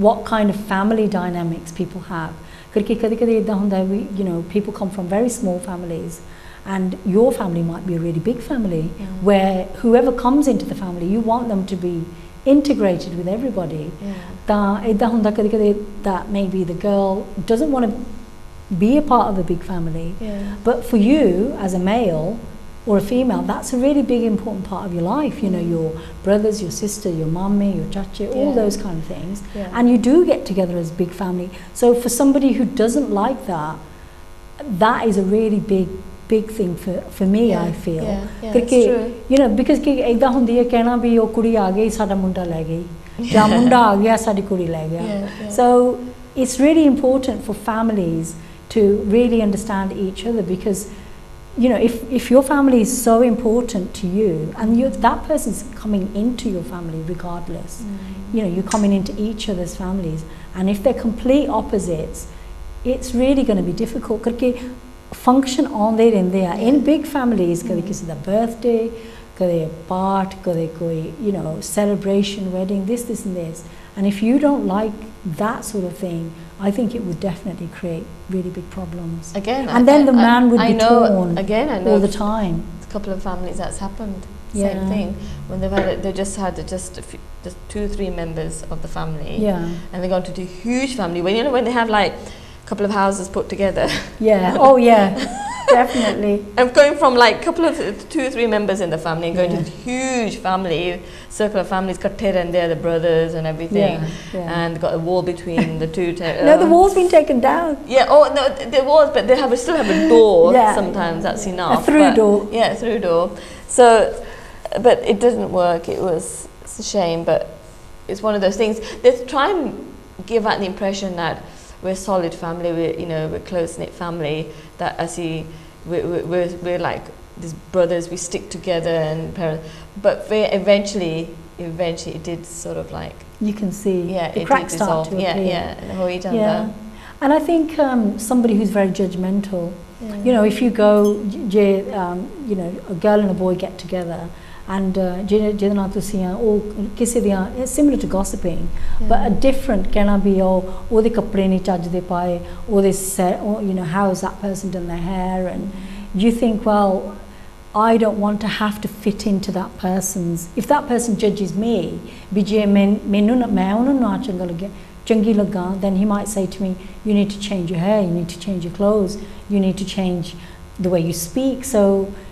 what kind of family dynamics people have. You know, people come from very small families, and your family might be a really big family, where whoever comes into the family, you want them to be integrated with everybody. That maybe the girl doesn't want to be a part of the big family, but for you as a male or a female, that's a really big important part of your life. You know, your brothers, your sister, your mummy, your chachi, all those kind of things, and you do get together as a big family. So for somebody who doesn't like that, that is a really big thing for me, I feel. That's true. You know, because ekda hundi hai kehna bhi oh kudi aa gayi sada munda le gayi, ya munda aa gaya sadi kudi le gaya. So it's really important for families to really understand each other, because you know, if your family is so important to you, and that person's coming into your family regardless, you know, you're coming into each other's families, and if they're complete opposites, it's really going to be difficult. Because function on there in there in big families, kade kisi da birthday, kade part, kade koi, you know, celebration, wedding, this and this, and if you don't like that sort of thing, I think it would definitely create really big problems. Again, and then the man would be torn all the time. A couple of families that's happened. Same thing. When they just had just 2 or 3 members of the family, and they got into a huge family. When you know, when they have like a couple of houses put together. Definitely. I'm going from like a couple of 2 or 3 members in the family and going to a huge family, circle of families, katte and they're the brothers and everything, and got a wall between the two. No, the wall's been taken down. No, there was, but they still have a door. Sometimes that's enough. A through door. Through door. So, but it didn't work. It's a shame, but it's one of those things. They try and give out the impression that we're a solid family, we're close-knit family, that we're like these brothers, we stick together and parents, but eventually it did sort of like, you can see the cracks start to appear. And I think somebody who's very judgmental, you know, if you go, you know, a girl and a boy get together, and ਜਿਹਦੇ ਨਾਲ ਤੁਸੀਂ ਉਹ ਕਿਸੇ ਦੀਆਂ similar to gossiping but a different ਕਹਿਣਾ ਵੀ ਉਹਦੇ ਕੱਪੜੇ ਨਹੀਂ ਚੱਜ ਦੇ ਪਾਏ ਉਹਦੇ you know how has that person done their hair and you think well I don't want to have to fit into that person's if that person judges me ਵੀ ਜੇ ਮੈਨੂੰ ਮੈਂ ਉਹਨਾਂ ਨੂੰ ਨਾ ਚੰਗੀ ਲੱਗਾ then he might say to me you need to change your hair you need to change your clothes you need to change the way you speak so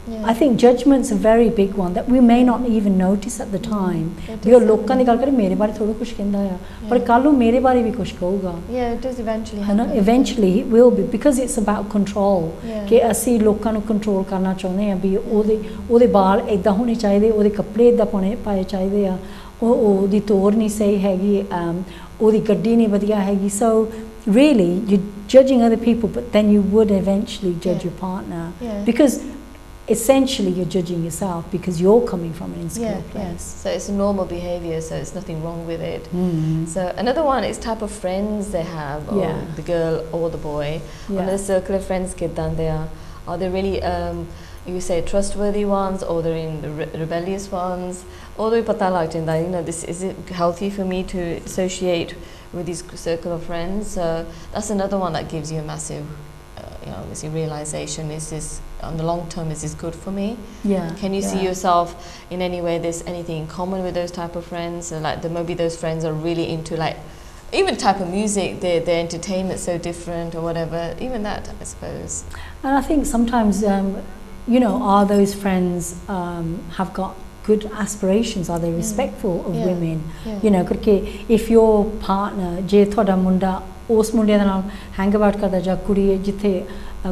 I think judgment's a very big one that we may not even notice at the time ਵੀ ਉਹ ਲੋਕਾਂ ਦੀ ਗੱਲ ਕਰੇ ਮੇਰੇ ਬਾਰੇ ਥੋੜਾ ਕੁਝ ਕਹਿੰਦਾ ਆ ਪਰ ਕੱਲ ਨੂੰ ਮੇਰੇ ਬਾਰੇ ਵੀ ਕੁਝ ਕਹੂਗਾ it does eventually ਹੈ ਨਾ eventually it will be because it's about control ਕਿ ਅਸੀਂ ਲੋਕਾਂ ਨੂੰ ਕੰਟਰੋਲ ਕਰਨਾ ਚਾਹੁੰਦੇ ਆ ਵੀ ਉਹਦੇ ਵਾਲ ਇਦਾਂ ਹੋਣੇ ਚਾਹੀਦੇ ਉਹਦੇ ਕੱਪੜੇ ਇਦਾਂ ਪਾਏ ਚਾਹੀਦੇ ਆ ਉਹਦੀ ਤੋਰ ਨਹੀਂ ਸਹੀ ਹੈਗੀ ਉਹਦੀ ਗੱਡੀ ਨਹੀਂ ਵਧੀਆ ਹੈਗੀ so really you're judging other people but then you would eventually judge your partner because essentially you're judging yourself because you're coming from an insecure place. So it's a normal behaviour, so there's nothing wrong with it. So another one is type of friends they have, or the girl or the boy. Another circle of friends kidan they are they really you say trustworthy ones or they're in the rebellious ones or they pata lag jinda you know this is it healthy for me to associate with this circle of friends that's another one that gives you a massive you know obviously realization is this on the long term is this good for me can you see yourself in any way there's anything in common with those type of friends like maybe those friends are really into like even type of music their entertainment's so different or whatever even that I suppose and I think sometimes you know are those friends have got good aspirations are they respectful of women you know because if your partner je thoda munda ਉਸ ਮੁੰਡੇ ਦੇ ਨਾਲ hang about ਕਰਦਾ ਜਾਂ ਕੁੜੀ ਜਿੱਥੇ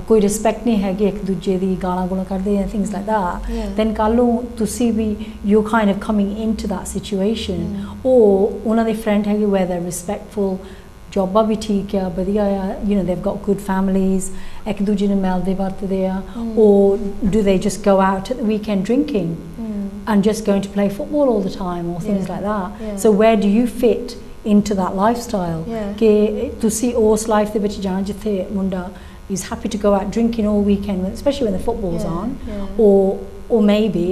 ਕੋਈ respect ਨਹੀਂ ਹੈਗੀ ਇੱਕ ਦੂਜੇ ਦੀ ਗਾਲਾਂ ਗੁਲਾਂ ਕਰਦੇ ਆ ਥਿੰਗਸ ਲਾਈਕ that then ਕੱਲ ਨੂੰ ਤੁਸੀਂ ਵੀ you kind of coming into that situation or ਉਹਨਾਂ ਦੇ ਫਰੈਂਡ ਹੈਗੇ where they're respectful ਜੋਬਾਂ ਵੀ ਠੀਕ ਆ ਵਧੀਆ ਆ you know they've got good families ਇੱਕ ਦੂਜੇ ਨੂੰ ਮਿਲਦੇ ਵਰਤਦੇ ਆ or do they just go out at the weekend drinking and just going to play football all the time or things like that so where do you fit into that lifestyle ਕਿ ਤੁਸੀਂ ਉਸ life ਦੇ ਵਿੱਚ ਜਾਣਾ ਜਿੱਥੇ ਮੁੰਡਾ is happy to go out drinking all weekend especially when the football's on or maybe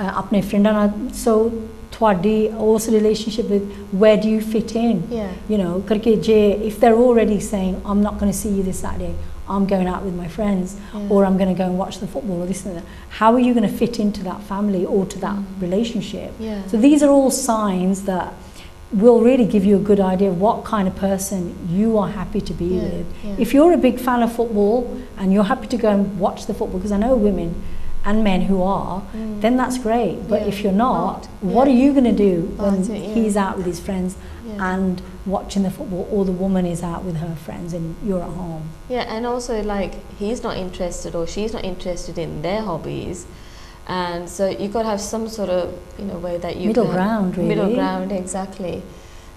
ਆਪਣੇ ਫਰੈਂਡਾਂ ਨਾਲ so ਤੁਹਾਡੀ ਉਸ relationship with where do you fit in you know ਕਰਕੇ ਜੇ if they're already saying I'm not going to see you this Saturday I'm going out with my friends or I'm going to go and watch the football or this and that how are you going to fit into that family or to that relationship so these are all signs that will really give you a good idea of what kind of person you are happy to be with if you're a big fan of football and you're happy to go and watch the football because I know women and men who are then that's great but if you're not what are you going to do when he's out with his friends and watching the football or the woman is out with her friends and you're at home and also like he's not interested or she's not interested in their hobbies and so you've got to have some sort of you know way that you middle ground really middle ground exactly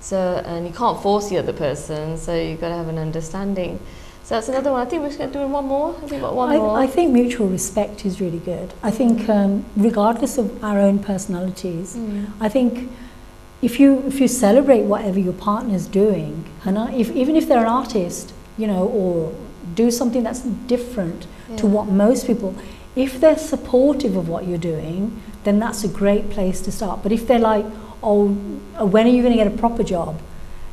so and you can't force the other person so you've got to have an understanding so that's another one I think we're going to do one more have we got one more I think mutual respect is really good I think regardless of our own personalities I think if you celebrate whatever your partner's doing even if they're an artist you know or do something that's different to what most people if they're supportive of what you're doing then that's a great place to start but if they're like oh when are you going to get a proper job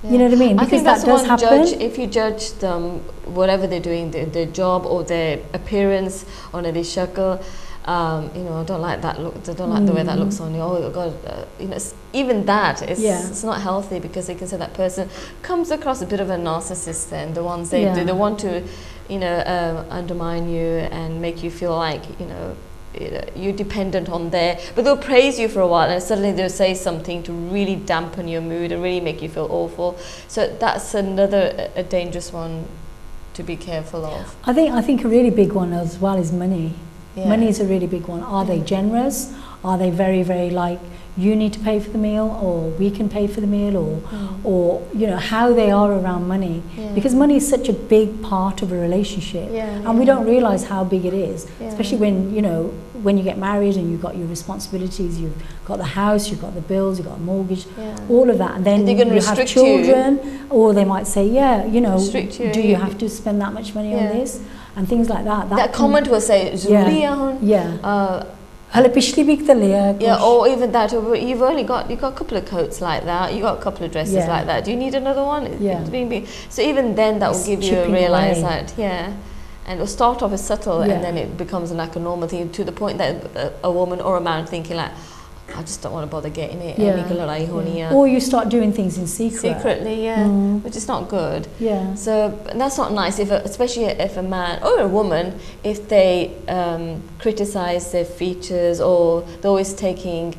you know what I mean because I think that does happen if you judge them whatever they're doing their job or their appearance on a shakal you know I don't like that look I don't like the way that looks on you oh god you know even that is it's not healthy because they can say that person comes across a bit of a narcissist then the ones they want to you know undermine you and make you feel like you know you're dependent on their but they'll praise you for a while and suddenly they'll say something to really dampen your mood and really make you feel awful so that's another a dangerous one to be careful of I think a really big one as well is money money is a really big one are they generous are they very very like you need to pay for the meal or we can pay for the meal or you know how they are around money because money is such a big part of a relationship and we don't realize how big it is especially when you know when you get married and you've got your responsibilities you've got the house you've got the bills you've got a mortgage all of that and then you have children or they might say you know do you have to spend that much money on this and things like that that comment will say Hale pishli week the layer. Yeah, or even that, you've got a couple of coats like that, you got a couple of dresses Yeah. like that. Do you need another one? Yeah. So even then, that will It's give you a chipping realize away. that, yeah. And it'll start off as subtle, Yeah. and then it becomes like a normal thing to the point that a woman or a man thinking like, I just don't want to bother getting it. Yeah. Or you start doing things in secret. Secretly, yeah, which is not good. Yeah. So that's not nice, especially if a man or a woman, if they criticize their features, or they're always taking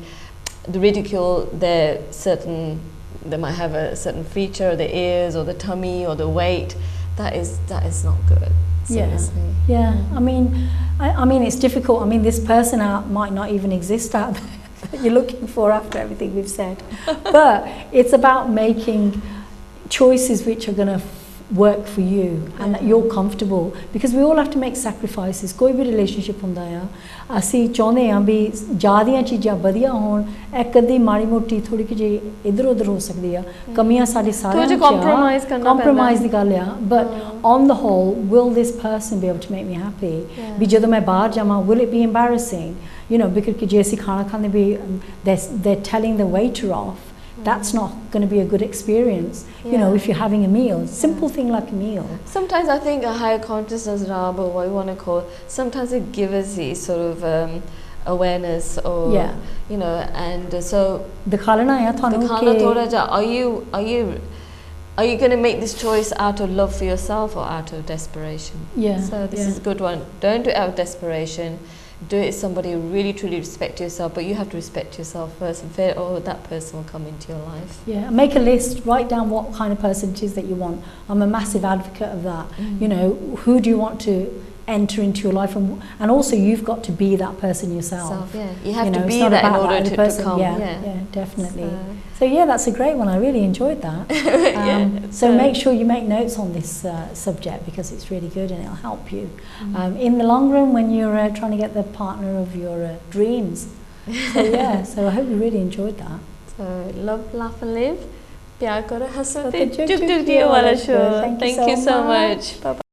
the ridicule their certain, they might have a certain feature, or the ears, or the tummy, or the weight. That is not good. Seriously. Yeah. I mean, it's difficult. I mean, this person might not even exist out there that you're looking for after everything we've said. But it's about making choices which are going to work for you and that you're comfortable, because we all have to make sacrifices. कोई भी relationship ਹੁੰਦਾ ਆ, ਅਸੀਂ ਚਾਹੁੰਦੇ ਆ ਵੀ ਜ਼ਿਆਦੀਆਂ ਚੀਜ਼ਾਂ ਵਧੀਆ ਹੋਣ, ਇੱਕ ਅੱਧੀ ਮਾੜੀ ਮੋਟੀ ਥੋੜੀ ਜਿਹੀ ਇੱਧਰ ਉੱਧਰ ਹੋ ਸਕਦੀ ਆ, ਕਮੀਆਂ ਸਾਡੇ ਸਾਰਿਆਂ ਚ compromise ਦੀ ਗੱਲ ਆ, but on the whole, will this person be able to make me happy? ਵੀ ਜਦੋਂ ਮੈਂ ਬਾਹਰ ਜਾਵਾਂ, will it be embarrassing? You know, because ਜੇ ਅਸੀਂ ਖਾਣਾ ਖਾਂਦੇ ਵੀ they're telling the waiter off, that's not going to be a good experience. You know, if you're having a meal, simple thing like a meal. Sometimes I think a higher consciousness, Rab, or what you want to call, sometimes it gives us the sort of awareness, or you know, and so the khalana are you going to make this choice out of love for yourself or out of desperation? So this is a good one. Don't do it out of desperation. Do it as somebody who really truly respects yourself, but you have to respect yourself first, and that person will come into your life. Make a list, write down what kind of person it is that you want. I'm a massive advocate of that. You know, who do you want to enter into your life, and also you've got to be that person yourself. You have to be that in order to come. Definitely. So that's a great one. I really enjoyed that. So make sure you make notes on this subject, because it's really good and it'll help you in the long run when you're trying to get the partner of your dreams. So I hope you really enjoyed that. So love, laugh and live. Pyar karo, hasante, juk juk diye wala show. Thank you so much. Bye bye.